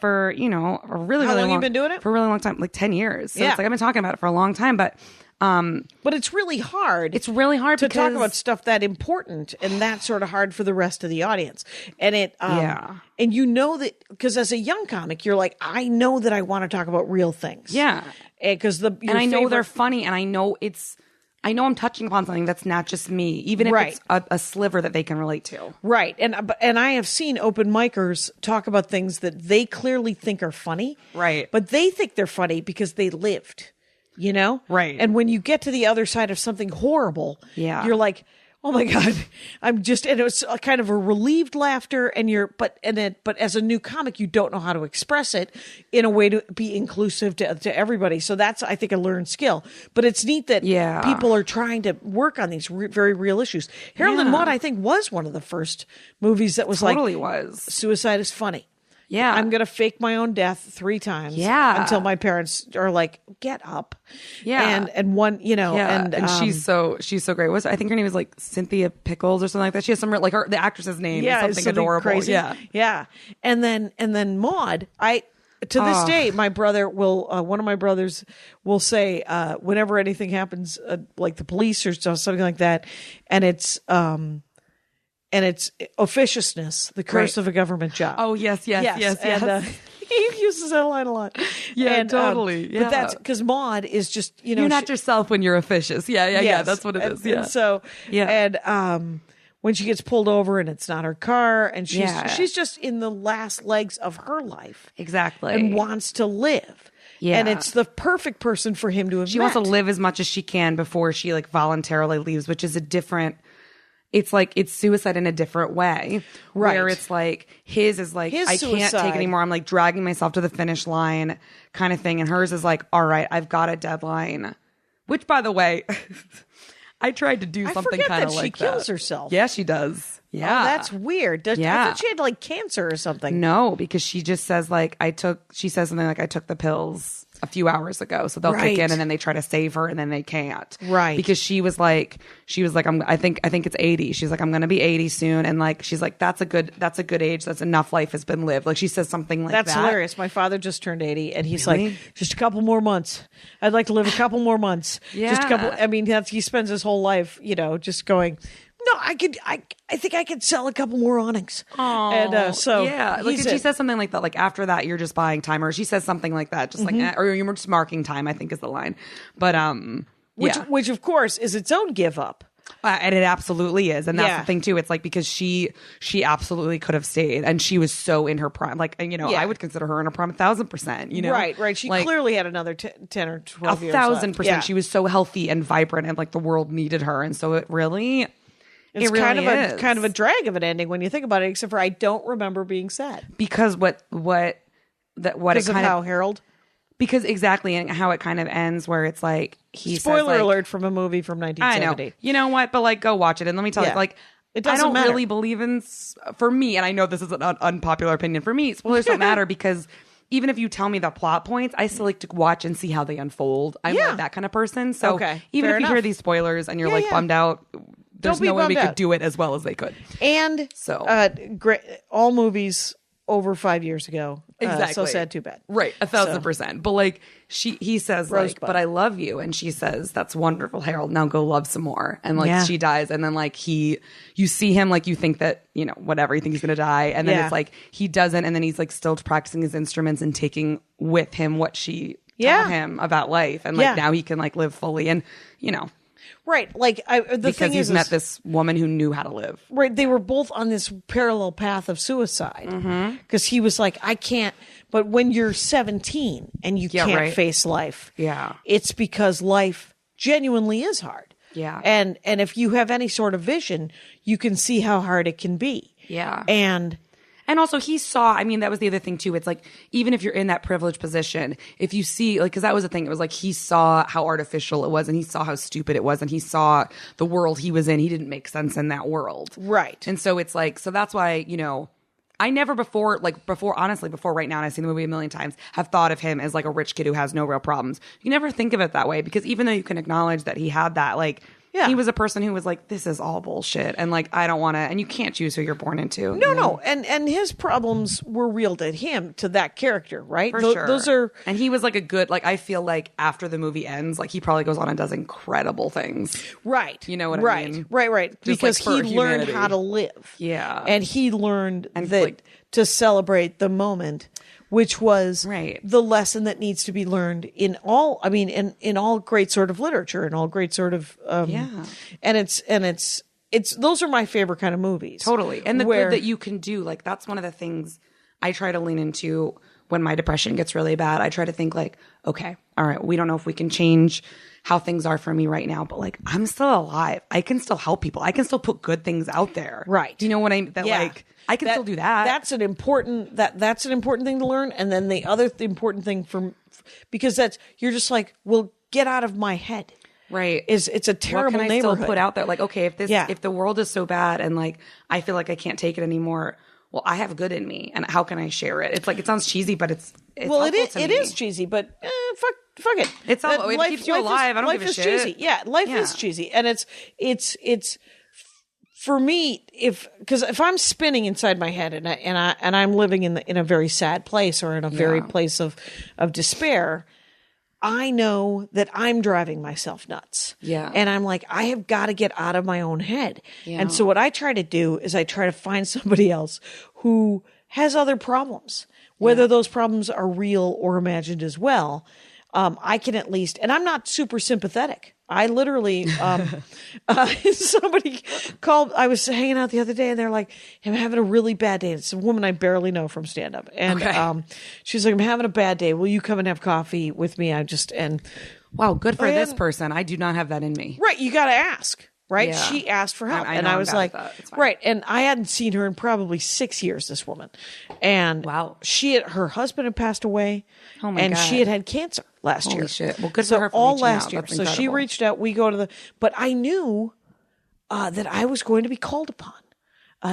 for, a really, How really long long. You been doing it? For a really long time, like 10 years. So it's like, I've been talking about it for a long time, but it's really hard. It's really hard to talk about stuff that important, and that's sort of hard for the rest of the audience. And and that because as a young comic, you're like, I know that I want to talk about real things. Yeah, because I know they're funny, and I know I'm touching upon something that's not just me, even if it's a sliver that they can relate to. Right. And I have seen open micers talk about things that they clearly think are funny. Right. But they think they're funny because they lived. Right. And when you get to the other side of something horrible, you're like, oh my God, and it was a kind of a relieved laughter, but as a new comic, you don't know how to express it in a way to be inclusive to everybody. So that's, I think, a learned skill. But it's neat that people are trying to work on these very real issues. Harold and Maude, I think, was one of the first movies that was suicide is funny. Yeah. I'm going to fake my own death 3 times. Yeah. Until my parents are like, get up. Yeah. And one, and she's so great. I think her name is like Cynthia Pickles or something like that. She has some like the actress's name is something adorable. Crazy. Yeah. And then Maude, to this day, my brother will, one of my brothers will say, whenever anything happens, like the police or something like that, and it's officiousness, the curse of a government job. Oh, yes. And, he uses that line a lot. Yeah, totally. But that's because Maude is just, you're not yourself when you're officious. Yeah. That's what it is. Yeah. And so, and when she gets pulled over and it's not her car, and she's just in the last legs of her life. Exactly. And wants to live. Yeah. And it's the perfect person for him to have She met. wants to live as much as she can before she like voluntarily leaves, which is a different, it's like, it's suicide in a different way. Right. Where it's like, his is like, His I can't suicide. take anymore. I'm like dragging myself to the finish line kind of thing. And hers is like, all right, I've got a deadline. Which, by the way, I tried to do something kind of like that. She kills herself. Yeah, she does. Yeah. Oh, that's weird. I thought she had like cancer or something. No, because she just says like, she says something like, I took the pills a few hours ago, so they'll kick in, and then they try to save her, and then they can't. Right. Because she was like, I think it's 80. She's like, I'm going to be 80 soon, and like, she's like, that's a good age. That's enough life has been lived. Like she says something like That's that. hilarious. My father just turned 80, and he's Really? like, just a couple more months. I'd like to live a couple more months. Just a couple. Yeah. I mean, he spends his whole life, just going, no, I think I could sell a couple more awnings. And so yeah, like she says something like that. Like after that, you're just buying time, or she says something like that, just like, or you're just marking time, I think is the line. But which of course is its own give up. And it absolutely is, and that's the thing too. It's like because she absolutely could have stayed, and she was so in her prime. Like I would consider her in her prime 1,000%. Right. She like, clearly had another 10 or 12 years. 1,000%. Yeah. She was so healthy and vibrant, and like the world needed her, and so it really. It's really kind of a drag of an ending when you think about it. Except for I don't remember being sad because what it because of kind how of Harold. because exactly and how it kind of ends where it's like he Spoiler says, like, alert from a movie from 1970. I know. You know what? But like, go watch it and let me tell you, like. It I doesn't don't matter. really believe in for me, and I know this is an unpopular opinion for me. Spoilers don't matter because even if you tell me the plot points, I still like to watch and see how they unfold. I'm like that kind of person. So even fair if you enough. hear these spoilers and you're like bummed out, there's no way we could do it as well as they could. And so great, all movies over 5 years ago. Exactly. So sad, too bad. Right, 1,000%. But like he says, Rosebud. like, but I love you, and she says, that's wonderful, Harold. Now go love some more. And like she dies, and then like you see him, like you think that whatever, you think he's gonna die, and then it's like he doesn't, and then he's like still practicing his instruments and taking with him what she taught him about life, and like now he can like live fully, and Right. Like the because thing he's is, met this woman who knew how to live. right, they were both on this parallel path of suicide because he was like, I can't. But when you're 17 and you can't face life, it's because life genuinely is hard. Yeah. And if you have any sort of vision, you can see how hard it can be. Yeah. And also he saw, I mean, that was the other thing too. It's like, even if you're in that privileged position, if you see, like, cause that was the thing. It was like, he saw how artificial it was and he saw how stupid it was and he saw the world he was in. He didn't make sense in that world. Right. And so it's like, so that's why, I never before right now, and I've seen the movie a million times, have thought of him as like a rich kid who has no real problems. You never think of it that way because even though you can acknowledge that he had that, like, he was a person who was like, this is all bullshit. And like, I don't want to, and you can't choose who you're born into. No. And his problems were real to him, to that character, right? For sure. Those are. And he was like a good, like, I feel like after the movie ends, like he probably goes on and does incredible things. Right. You know what I mean? Right. Just, because like, he for learned humanity. how to live. Yeah. And he learned And, that like, to celebrate the moment, which was the lesson that needs to be learned in all, in all great sort of literature and all great sort of, and it's those are my favorite kind of movies. Totally. And the good that you can do, like, that's one of the things I try to lean into when my depression gets really bad. I try to think like, okay, all right, we don't know if we can change how things are for me right now, but like, I'm still alive. I can still help people. I can still put good things out there. Right. Do you know what I mean? Like, I can still do that. That's an important thing to learn. And then the other important thing because you're just like, well, get out of my head. Right. It's a terrible what can I neighborhood. still put out there? Like, okay, if the world is so bad and like, I feel like I can't take it anymore. Well, I have good in me, and how can I share it? It's like, it sounds cheesy, but it's well, it helpful to me. is cheesy, but fuck it. It's all, it keeps you alive. I don't give a shit. Cheesy. Yeah, life is cheesy, and it's for me because if I'm spinning inside my head and I'm living in a very sad place or in a very place of despair, I know that I'm driving myself nuts. Yeah. And I'm like, I have got to get out of my own head. Yeah. And so what I try to do is I try to find somebody else who has other problems, whether those problems are real or imagined as well. I can at least, and I'm not super sympathetic. I literally, somebody called, I was hanging out the other day and they're like, I'm having a really bad day. It's a woman I barely know from stand up. And she's like, I'm having a bad day. Will you come and have coffee with me? Wow, good for this person. I do not have that in me. Right. You got to ask. Right. Yeah. She asked for help. I And know I I'm was bad like, at that. It's fine. right. And I hadn't seen her in probably 6 years, this woman. And Wow. her husband had passed away. Oh my and God. she had cancer last year. Holy shit. Well, good so for her for all reaching last out. year. That's So she incredible. reached out. We go to but I knew that I was going to be called upon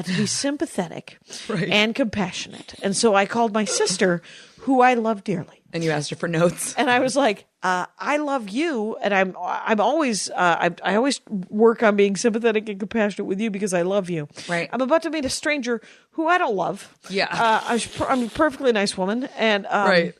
to be sympathetic and compassionate. And so I called my sister, who I love dearly. And you asked her for notes. And I was like, I love you, and I'm always I always work on being sympathetic and compassionate with you because I love you. Right. I'm about to meet a stranger who I don't love. Yeah. I'm a perfectly nice woman, and Right.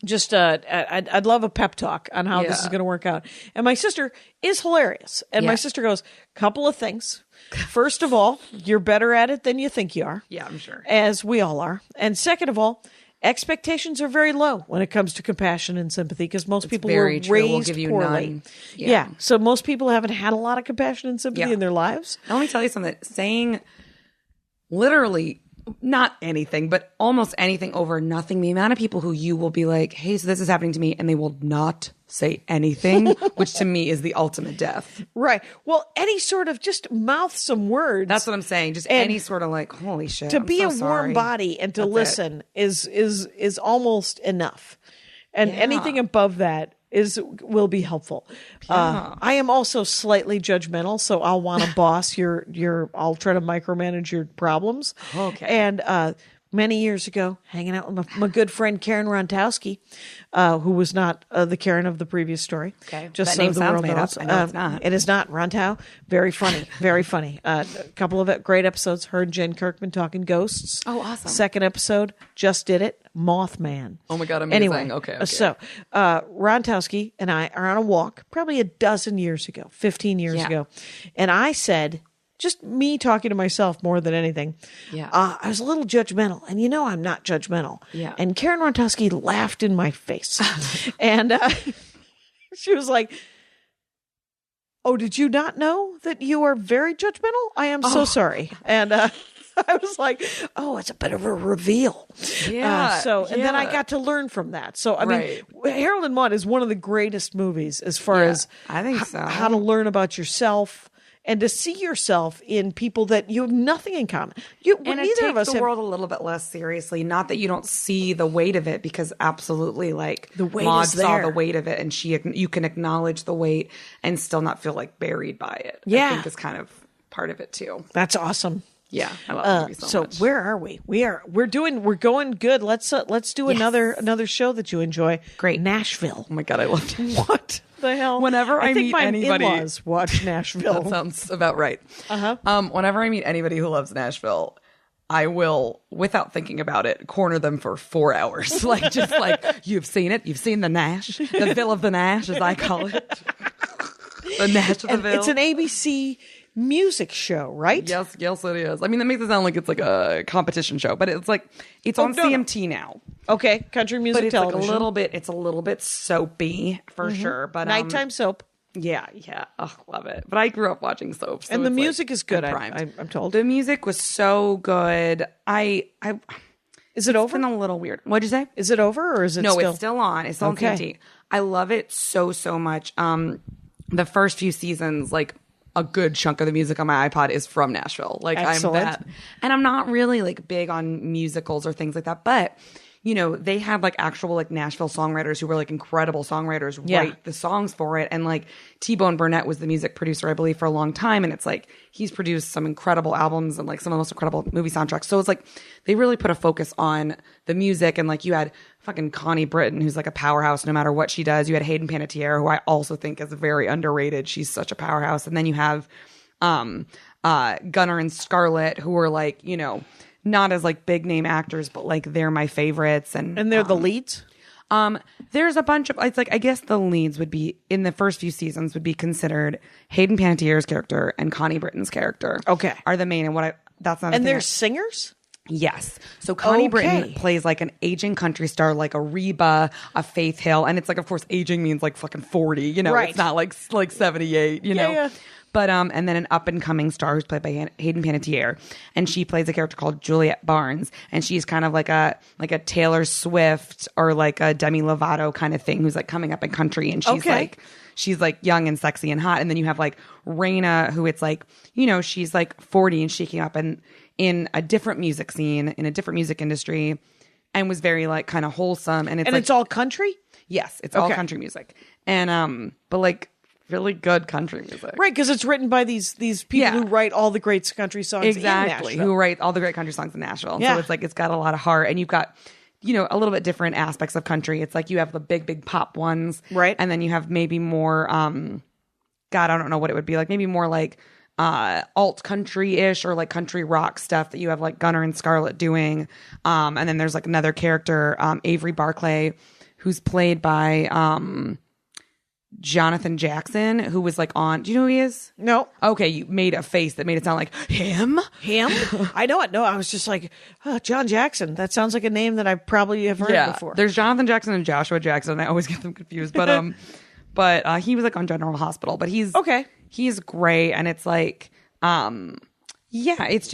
just I'd love a pep talk on how this is Yeah. going to work out. And my sister is hilarious. And my Yeah. sister goes, couple of things. First of all, you're better at it than you think you are. Yeah, I'm sure. As we all are. And second of all, expectations are very low when it comes to compassion and sympathy because most people very were true. raised We'll give you poorly. none. Yeah. Yeah. So most people haven't had a lot of compassion and sympathy Yeah. in their lives. And let me tell you something. Saying literally not anything, but almost anything over nothing. The amount of people who you will be like, hey, so this is happening to me, and they will not say anything, which to me is the ultimate death. Right. Well, any sort of just mouth some words. That's what I'm saying. Just And any sort of like, holy shit. to I'm be so a warm sorry. body and to That's it. listen is almost enough. And Yeah. anything above that will be helpful. I am also slightly judgmental, so I'll want to boss I'll try to micromanage your problems. Okay. And many years ago, hanging out with my good friend Karen Rontowski, who was not the Karen of the previous story. Okay. Just That so name the sounds world made up. knows. I know it's not. It is not. Rontow, very funny, very funny. A couple of great episodes. Her and Jen Kirkman talking ghosts. Oh, awesome. Second episode, just did it. Mothman. Oh my God, amazing. Anyway, Okay. so Rontowski and I are on a walk probably a dozen years ago, 15 years Yeah. ago. And I said, just me talking to myself more than anything. Yeah. I was a little judgmental, and I'm not judgmental. Yeah. And Karen Rontowski laughed in my face. And she was like, oh, did you not know that you are very judgmental? I am so sorry. And I was like, oh, it's a bit of a reveal. Yeah, And then I yeah. got to learn from that. So, I Right. mean, Harold and Maude is one of the greatest movies as far Yeah, as I think so. how to learn about yourself and to see yourself in people that you have nothing in common. And Neither it of us takes the have. world a little bit less seriously. Not that you don't see the weight of it, because absolutely, like The weight Maude is saw there. the weight of it, and you can acknowledge the weight and still not feel like buried by it. Yeah. I think is kind of part of it too. That's awesome. Yeah, I love the movie so much. Where are we? We're going good. Let's do another show that you enjoy. Great. Nashville. Oh my God, I loved it. What the hell? Whenever I think meet my anybody- in-laws watch Nashville. That sounds about right. Whenever I meet anybody who loves Nashville, I will, without thinking about it, corner them for 4 hours. Like, just like, you've seen it. You've seen the Nash, the Ville of the Nash, as I call it. The Nash of the And Ville. it's an ABC music show, right? Yes, it is. I mean, that makes it sound like it's like a competition show, but it's like, it's on no, no. CMT now. Okay, country music But it's television. like it's a little bit soapy for sure. But Nighttime soap. Yeah. Oh, love it. But I grew up watching soaps. So And the it's, like, music is good, I'm primed. I'm told. The music was so good. Is it over? It's been a little weird. What'd you say? Is it over or is it No, still? it's still on. It's still Okay. on CMT. I love it so much. The first few seasons, like a good chunk of the music on my iPod is from Nashville. Like Excellent. I'm that, and I'm not really like big on musicals or things like that, but you know, they had like actual like Nashville songwriters who were like incredible songwriters write the songs for it. And like T-Bone Burnett was the music producer, I believe, for a long time. And it's like, he's produced some incredible albums and like some of the most incredible movie soundtracks. So it's like, they really put a focus on the music. And like you had fucking Connie Britton, who's like a powerhouse no matter what she does. You had Hayden Panettiere, who I also think is very underrated. She's such a powerhouse. And then you have Gunnar and Scarlett, who are like, you know, not as like big name actors, but like they're my favorites. And And they're the leads? there's a bunch of, it's like, I guess the leads would be in the first few seasons would be considered Hayden Panettiere's character and Connie Britton's character. Okay. Are the main, and that's not a And thing they're I- singers? Yes. So Connie Okay. Britton plays like an aging country star, like a Reba, a Faith Hill. And it's like, of course, aging means like fucking 40, you know, Right. it's not like 78, you know. Yeah. But and then an up and coming star who's played by Hayden Panettiere, and she plays a character called Juliette Barnes, and she's kind of like a Taylor Swift or like a Demi Lovato kind of thing, who's like coming up in country, and she's like young and sexy and hot. And then you have like Raina, who it's like, you know, she's like 40 and shaking up and in a different music scene, in a different music industry, and was very like kind of wholesome. And it's all country? Yes, it's all country music. And but like really good country music. Right, because it's written by these people who write all the great country songs exactly, in Nashville. who write all the great country songs in Nashville. Yeah. So it's like it's got a lot of heart, and you've got, you know, a little bit different aspects of country. It's like you have the big pop ones, right, and then you have maybe more God, I don't know what it would be like, maybe more like alt country-ish or like country rock stuff that you have like Gunnar and Scarlett doing, and then there's like another character, Avery Barclay, who's played by Jonathan Jackson, who was like on, do you know who he is? No. Okay, you made a face that made it sound like him. I know it. No, I was just like, oh, John Jackson. That sounds like a name that I probably have heard before. There's Jonathan Jackson and Joshua Jackson. I always get them confused, but he was like on General Hospital, but he's great. And it's like, it's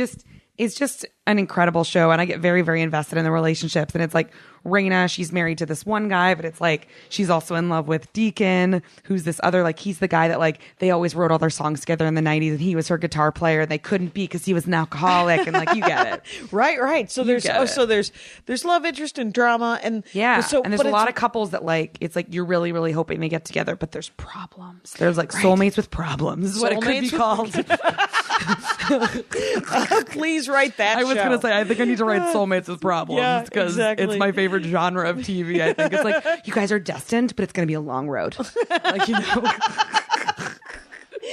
just an incredible show. And I get very, very invested in the relationships. And it's like Raina, she's married to this one guy, but it's like she's also in love with Deacon, who's this other, like, he's the guy that like they always wrote all their songs together in the 90s, and he was her guitar player, and they couldn't be because he was an alcoholic, and like you get it. Right. So there's there's love interest and drama, and and there's a lot of couples that like it's like you're really, really hoping they get together, but there's problems. There's like soulmates with problems is what it could be called. Please write that. I was going to say, I think I need to write Soulmates with Problems, because it's my favorite genre of TV. I think it's like, you guys are destined, but it's going to be a long road. Like, you know,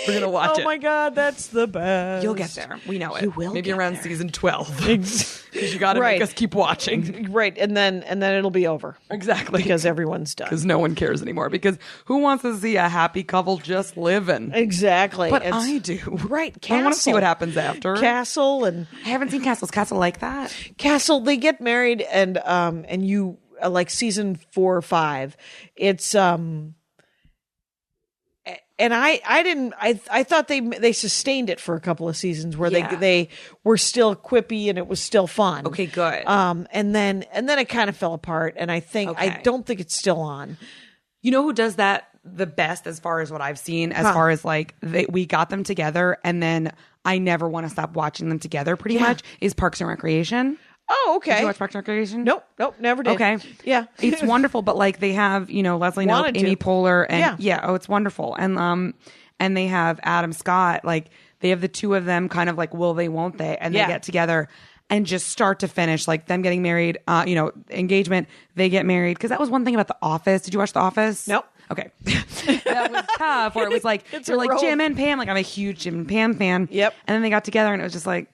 we're going to watch it. Oh my God, that's the best. You'll get there. We know it. You will. Maybe get around there. season 12. Because you got to make us keep watching. Right, and then it'll be over. Exactly. Because everyone's done. Because no one cares anymore. Because who wants to see a happy couple just living? Exactly. But I do. Right. Castle. I want to see what happens after. Castle and I haven't seen Castle. Is Castle like that? Castle, they get married, and you like season 4 or 5. It's and I thought they sustained it for a couple of seasons where they were still quippy and it was still fun. Okay, good. And then it kind of fell apart, and I don't think it's still on. You know who does that the best, as far as what I've seen, as far as like we got them together and then I never want to stop watching them together pretty much, is Parks and Recreation. Oh, okay. Did you watch Parks and Recreation? Nope, never did. Okay. Yeah. It's wonderful, but like they have, you know, Leslie Knope, Amy Poehler, and it's wonderful. And they have Adam Scott, like they have the two of them kind of like will they, won't they? And they get together and just start to finish, like them getting married, engagement, they get married. Because that was one thing about The Office. Did you watch The Office? Nope. Okay. That was tough, where it was like, they're like Jim and Pam. Like, I'm a huge Jim and Pam fan. Yep. And then they got together and it was just like,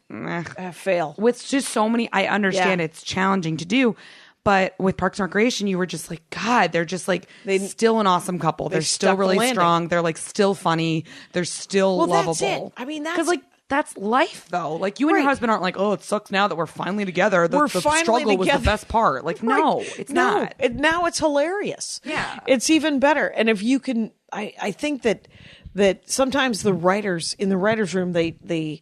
fail. With just so many, I understand it's challenging to do. But with Parks and Recreation, you were just like, God, they're just like still an awesome couple. They're still really strong. They're like still funny. They're still lovable. That's it. I mean, because like that's life, though. Like you and your husband aren't like, oh, it sucks now that we're finally together. The struggle was the best part. Like, no, it's not. Now it's hilarious. Yeah, it's even better. And if you can, I think that sometimes the writers in the writers' room they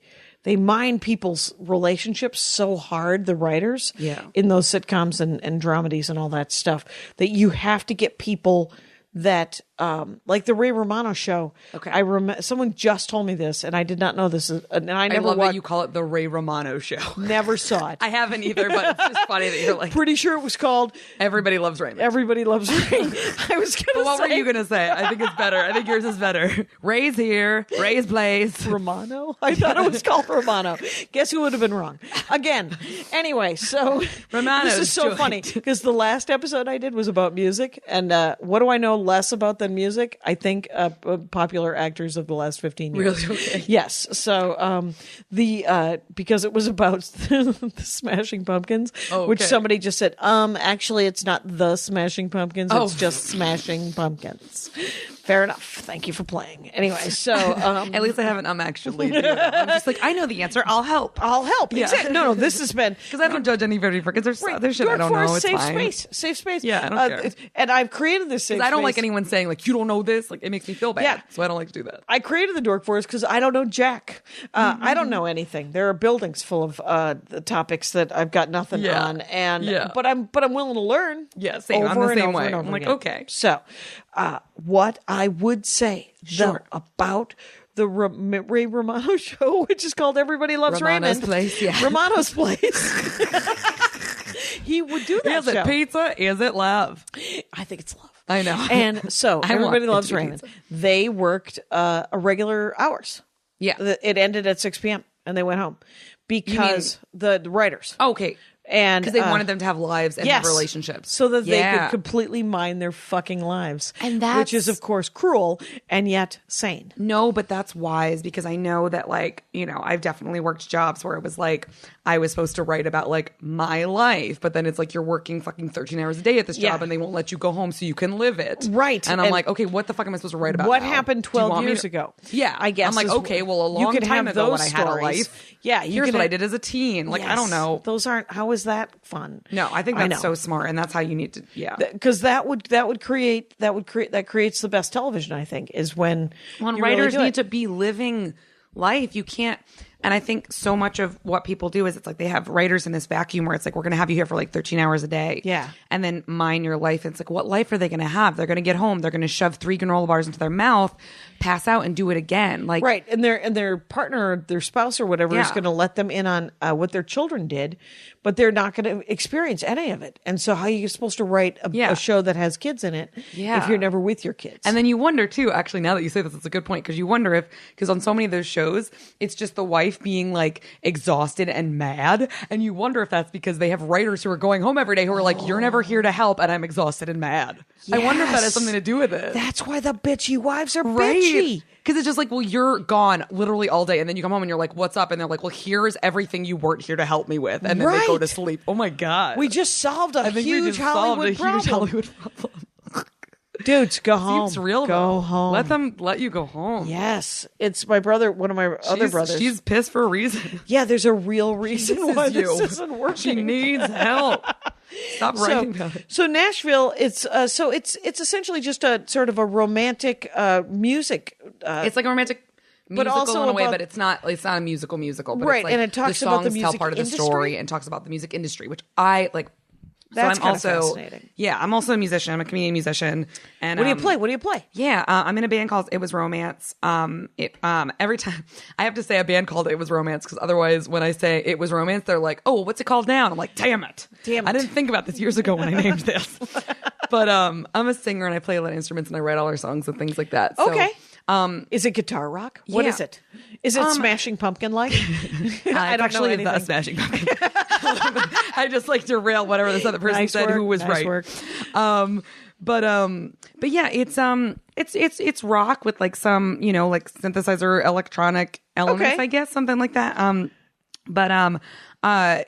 mine people's relationships so hard, the writers, in those sitcoms and dramedies and all that stuff, that you have to get people that, like the Ray Romano show. Okay. Someone just told me this, and I did not know this. And I never love that you call it the Ray Romano show. Never saw it. I haven't either, but it's just funny that you're like. Pretty sure it was called Everybody Loves Raymond. Everybody Loves Raymond. I was going to say. What were you going to say? I think it's better. I think yours is better. Ray's here. Ray's Blaze. Romano? I thought it was called Romano. Guess who would have been wrong? Again. Anyway, so Romano's this is so funny because the last episode I did was about music, and what do I know less about than music? I think popular actors of the last 15 years. Really? Okay. Yes. So because it was about the Smashing Pumpkins, which somebody just said, actually it's not the Smashing Pumpkins, it's just Smashing Pumpkins. Fair enough. Thank you for playing. Anyway, so At least I haven't actually. I'm just like, I know the answer. I'll help. Yeah. Exactly. No, this has been because I don't judge anybody for because there's shit I don't know. It's safe fine. Safe space. Yeah, I don't care. And I've created this safe space. I don't like anyone saying like you don't know this. Like it makes me feel bad. Yeah. So I don't like to do that. I created the Dork Forest because I don't know jack. I don't know anything. There are buildings full of the topics that I've got nothing on, and but I'm willing to learn. Yeah, same. Over I'm the and same over way. and over I'm like, again. okay. So, what I would say about the Ray Romano show, which is called Everybody Loves Romano's Raymond. Place, yeah. Romano's Place. He would do that. Is it pizza? Is it love? I think it's love. I know. And so Everybody Loves Raymond. Pizza. They worked a regular hours. Yeah. It ended at 6 p.m. and they went home because the writers. Okay. And because they wanted them to have lives and have relationships. So that they could completely mind their fucking lives. And which is, of course, cruel and yet sane. No, but that's wise because I know that, like, you know, I've definitely worked jobs where it was like I was supposed to write about, like, my life. But then it's like you're working fucking 13 hours a day at this job and they won't let you go home so you can live it. Right. And I'm like, okay, what the fuck am I supposed to write about What now? happened 12 years ago? Yeah. I guess. I'm like, okay, well, a long time ago when I had a life. Yeah. Here's what I did as a teen. Like, I don't know. Those aren't, how is that fun? No, I think that's so smart, and that's how you need to. Because that creates the best television. I think is when writers need to be living life. You can't. And I think so much of what people do is it's like they have writers in this vacuum where it's like, we're going to have you here for like 13 hours a day. Yeah. And then mine your life. It's like, what life are they going to have? They're going to get home. They're going to shove 3 granola bars into their mouth, pass out and do it again. Like, right. And their partner, or their spouse or whatever is going to let them in on what their children did, but they're not going to experience any of it. And so how are you supposed to write a show that has kids in it if you're never with your kids? And then you wonder too, actually, now that you say this, it's a good point. Because you wonder because on so many of those shows, it's just the wife being like exhausted and mad. And you wonder if that's because they have writers who are going home every day who are like, you're never here to help and I'm exhausted and mad. Yes. I wonder if that has something to do with it. That's why the bitchy wives are bitchy. Because it's just like, well, you're gone literally all day. And then you come home and you're like, what's up? And they're like, well, here's everything you weren't here to help me with. And then they go to sleep. Oh my God. We just solved a huge Hollywood problem. Dudes, go home. Seems real. Go home. Let them let you go home. Yes. It's my brother, one of my other brothers. She's pissed for a reason. Yeah, there's a real reason why this isn't working. She needs help. Stop writing about it. So Nashville, it's essentially just a sort of a romantic music. It's like a romantic musical also in a way, but it's not a musical. But right, it's like and it talks about the music tell part of the industry. story and talks about the music industry, which I like. That's so I'm kind of also fascinating. Yeah, I'm also a musician. I'm a comedian musician. And what do you play? Yeah, I'm in a band called It Was Romance. Every time I have to say a band called It Was Romance because otherwise, when I say It Was Romance, they're like, "Oh, what's it called now?" And I'm like, "Damn it! I didn't think about this years ago when I named this." But I'm a singer and I play a lot of instruments and I write all our songs and things like that. So, okay. Is it guitar rock? What is it? Is it Smashing Pumpkin like? I don't actually know the Smashing Pumpkin. I just like derail whatever this other person said who was right. Work. But yeah, it's rock with like some, you know, like synthesizer electronic elements, I guess, something like that.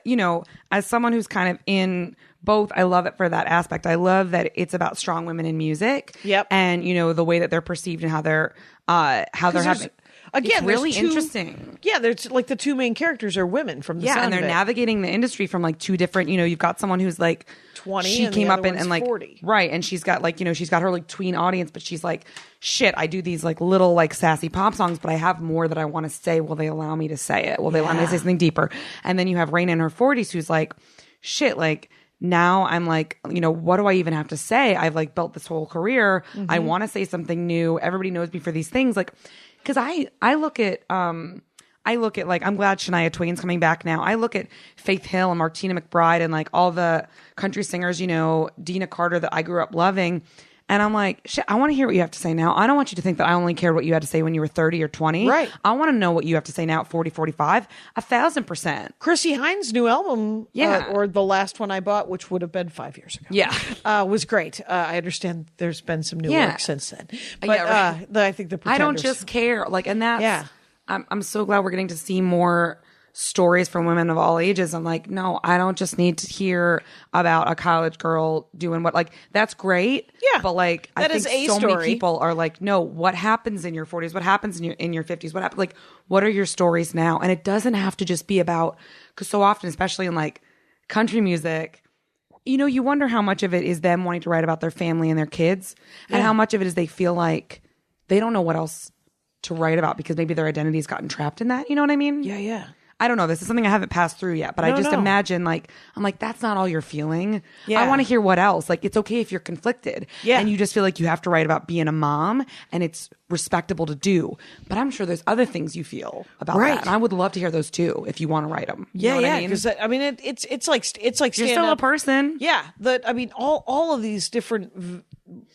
You know, as someone who's kind of in both, I love it for that aspect. I love that it's about strong women in music. Yep. And, you know, the way that they're perceived and how they're having. Again, it's really interesting. Yeah, there's like the 2 main characters are women from the sound and they're of it. navigating the industry from like 2 different, you know, you've got someone who's like 20 she and came the up other and like 40. Right, and she's got like, you know, she's got her like tween audience, but she's like, shit, I do these like little like sassy pop songs, but I have more that I want to say. Will they allow me to say it? Will they allow me to say something deeper? And then you have Raina in her 40s who's like, shit, like now I'm like, you know, what do I even have to say? I've like built this whole career. I want to say something new. Everybody knows me for these things. Like, because I look at like, I'm glad Shania Twain's coming back now. I look at Faith Hill and Martina McBride and like all the country singers, you know, Dina Carter that I grew up loving. And I'm like, shit, I want to hear what you have to say now. I don't want you to think that I only cared what you had to say when you were 30 or 20. Right. I want to know what you have to say now at 40, 45, 1,000%. Chrissy Hynde's new album, or the last one I bought, which would have been 5 years ago. Yeah. Was great. I understand there's been some new work since then. But I think the Pretenders. I don't just care. Like, and that's, I'm so glad we're getting to see more stories from women of all ages. I'm like, no, I don't just need to hear about a college girl doing what, like, that's great. Yeah. But like, I That is think a so story. many people are like, no, what happens in your 40s? What happens in your 50s? What happens? Like, what are your stories now? And it doesn't have to just be about, because so often, especially in like country music, you know, you wonder how much of it is them wanting to write about their family and their kids, and how much of it is they feel like they don't know what else to write about because maybe their identity's gotten trapped in that. You know what I mean? Yeah, yeah. I don't know. This is something I haven't passed through yet, but I just imagine, like, I'm like, that's not all you're feeling. Yeah. I want to hear what else. Like, it's okay if you're conflicted. Yeah. And you just feel like you have to write about being a mom, and it's respectable to do. But I'm sure there's other things you feel about Right. that. And I would love to hear those too if you want to write them. Yeah, you know yeah. what I mean? Because I mean, it's like You're stand still a up. person. Yeah, I mean, all of these different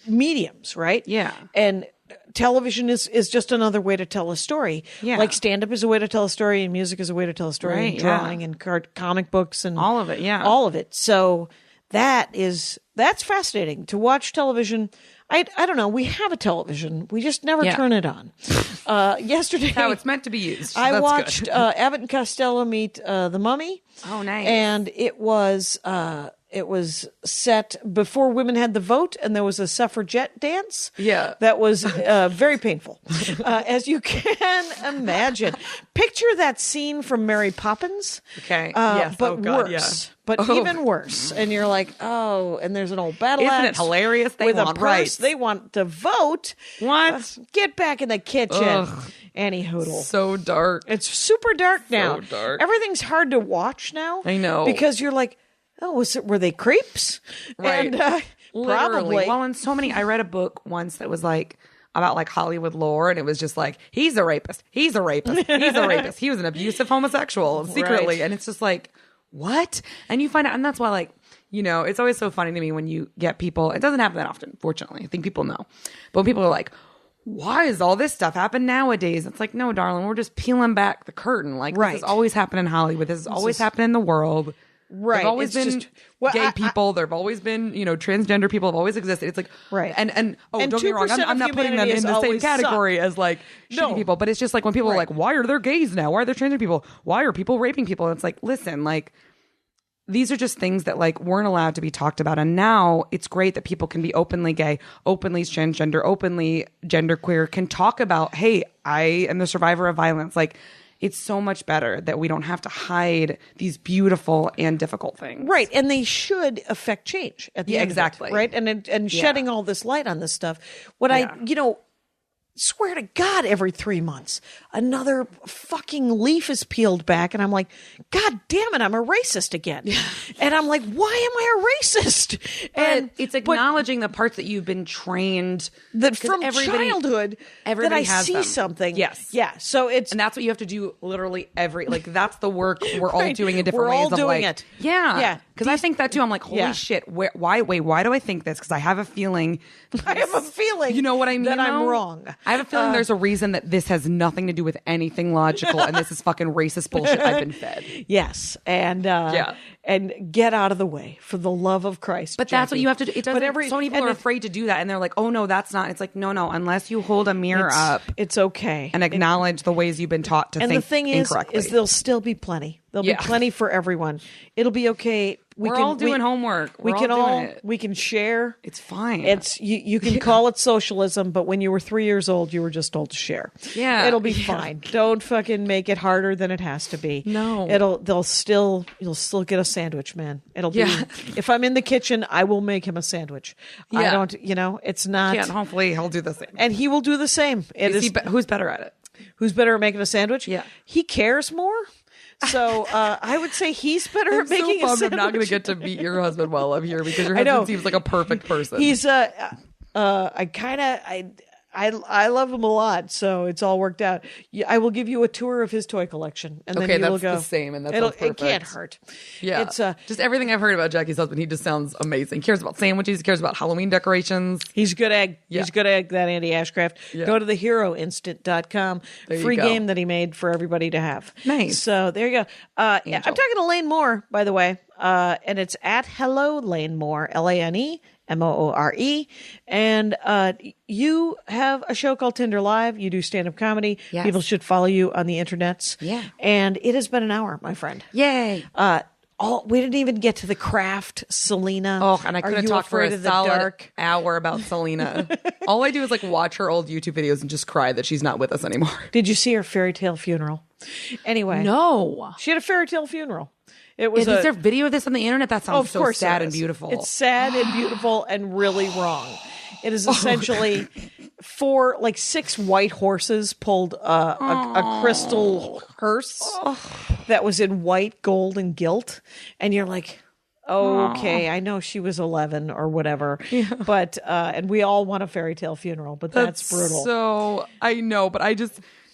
mediums, right? Yeah. And television is just another way to tell a story. Yeah. Like stand-up is a way to tell a story, and music is a way to tell a story, Right, and drawing and comic books and All of it, yeah. all of it. So that's fascinating to watch television. I don't know. We have a television. We just never Yeah. turn it on. Yesterday, How it's meant to be used. I That's watched good. Abbott and Costello meet The Mummy. Oh, nice. And it was set before women had the vote, and there was a suffragette dance. Yeah. that was very painful, as you can imagine. Picture that scene from Mary Poppins. Okay. Yes. but Oh, God, worse. yeah. But Oh. even worse. And you're like, oh, and there's an old battle Isn't it axe hilarious? They with a want purse. rights. They want to vote. What? Get back in the kitchen, Ugh. Annie Hoodle. So dark. It's super dark now. dark. Everything's hard to watch now. I know. because you're like, oh, were they creeps? Right. And Literally. probably. Well, and so many. I read a book once that was like about like Hollywood lore, and it was just like, he's a rapist. He's a rapist. He's a rapist. He was an abusive homosexual secretly, Right. and it's just like, what? And you find out, and that's why, like, you know, it's always so funny to me when you get people. It doesn't happen that often, fortunately. I think people know, but when people are like, why does all this stuff happen nowadays? It's like, no, darling, we're just peeling back the curtain. Like, Right. this has always happened in Hollywood. This has always happened in the world. Right. There've always It's been just- well, gay people. There've always been, you know, transgender people have always existed. It's like, Right. And And don't get me wrong. 2% I'm of not putting them humanity in has the same always category as like No. shitty people. But it's just like when people are Right. like, why are there gays now? Why are there transgender people? Why are people raping people? And it's like, listen, like, these are just things that like weren't allowed to be talked about. And now it's great that people can be openly gay, openly transgender, openly genderqueer, can talk about, hey, I am the survivor of violence. Like, it's so much better that we don't have to hide these beautiful and difficult things. Right, and they should affect change at the Yeah, end of it, exactly. right? And shedding all this light on this stuff. What Yeah. swear to God, every 3 months, another fucking leaf is peeled back, and I'm like, God damn it, I'm a racist again. And I'm like, why am I a racist? And it's acknowledging the parts that you've been trained that 'cause from childhood that everybody I has see them. something. Yes. Yeah. So it's And that's what you have to do literally that's the work we're all Right. doing in different We're ways all of doing like, it. Yeah. Yeah. Because I think that too. I'm like, holy Yeah. shit, why do I think this? Because I have a feeling. I have a feeling You know what I mean? that I'm though? wrong. I have a feeling there's a reason that this has nothing to do with anything logical and this is fucking racist bullshit I've been fed. Yes, and Yeah. and get out of the way for the love of Christ. But that's what Jackie. you have to do. It doesn't, But so many people are afraid to do that and they're like, oh no, that's not. It's like, no, unless you hold a mirror up It's okay. and acknowledge the ways you've been taught to And think the thing is incorrectly. there'll still be plenty. There'll Yeah. be plenty for everyone. It'll be okay. We're all doing homework. We We're can all doing all it. we can share. It's fine. It's you can call it socialism, but when you were 3 years old, you were just told to share. Yeah. It'll be Yeah. fine. Don't fucking make it harder than it has to be. No. You'll still get a sandwich, man. It'll be Yeah. if I'm in the kitchen, I will make him a sandwich. I Yeah. don't, it's not. Yeah, and hopefully he'll do the same. And he will do the same. It is Who's better at it? who's better at making a sandwich? Yeah. He cares more. So I would say he's better at making a sandwich. I'm not going to get to meet your husband while I'm here because your I know. husband seems like a perfect person. He's I love him a lot, so it's all worked out. I will give you a tour of his toy collection, and then Okay, you will that's go the same, and that It'll- sounds it can't perfect. hurt. yeah. It's just everything I've heard about Jackie's husband. He just sounds amazing. He cares about sandwiches. He cares about Halloween decorations. He's good at Yeah. he's good at that Andy Ashcraft. Yeah. Go to theheroinstant.com. There you Free go. game that he made for everybody to have. Nice. So there you go. I'm talking to Lane Moore, by the way. and it's at Hello Lane Moore, LaneMoore. And you have a show called Tinder Live. You do stand-up comedy. Yes. People should follow you on the internets. Yeah. And it has been an hour, my friend. Yay. We didn't even get to the craft, Selena. Oh, and I could Are have you talked for afraid a of the solid dark? hour about Selena. All I do is like watch her old YouTube videos and just cry that she's not with us anymore. Did you see her fairy tale funeral? Anyway. No. She had a fairy tale funeral. It was Is there video of this on the internet? That sounds of so course sad it and is. beautiful. It's sad and beautiful and really wrong. It is essentially six white horses pulled a crystal hearse that was in white, gold, and gilt. And you're like, okay, I know she was 11 or whatever, but and we all want a fairy tale funeral, but that's brutal. So I know, but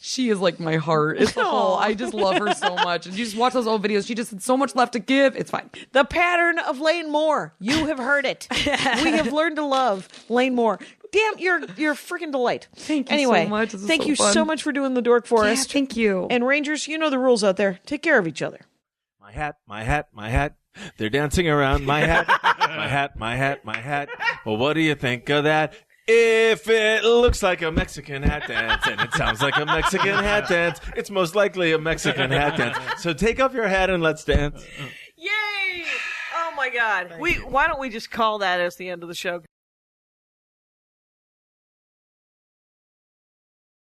she is like my heart. It's the whole. I just love her so much, and you just watch those old videos. She just had so much left to give. It's fine. The pattern of Lane Moore. You have heard it. We have learned to love Lane Moore. Damn, you're a freaking delight. Thank you anyway, so much. This is thank so you fun. so much for doing the Dork Forest. Yeah, thank you. And Rangers, you know the rules out there. Take care of each other. My hat, my hat, my hat. They're dancing around my hat. My hat, my hat, my hat. Well, what do you think of that? If it looks like a Mexican hat dance and it sounds like a Mexican hat dance, it's most likely a Mexican hat dance. So take off your hat and let's dance. Yay! Oh my God. Why don't we just call that as the end of the show?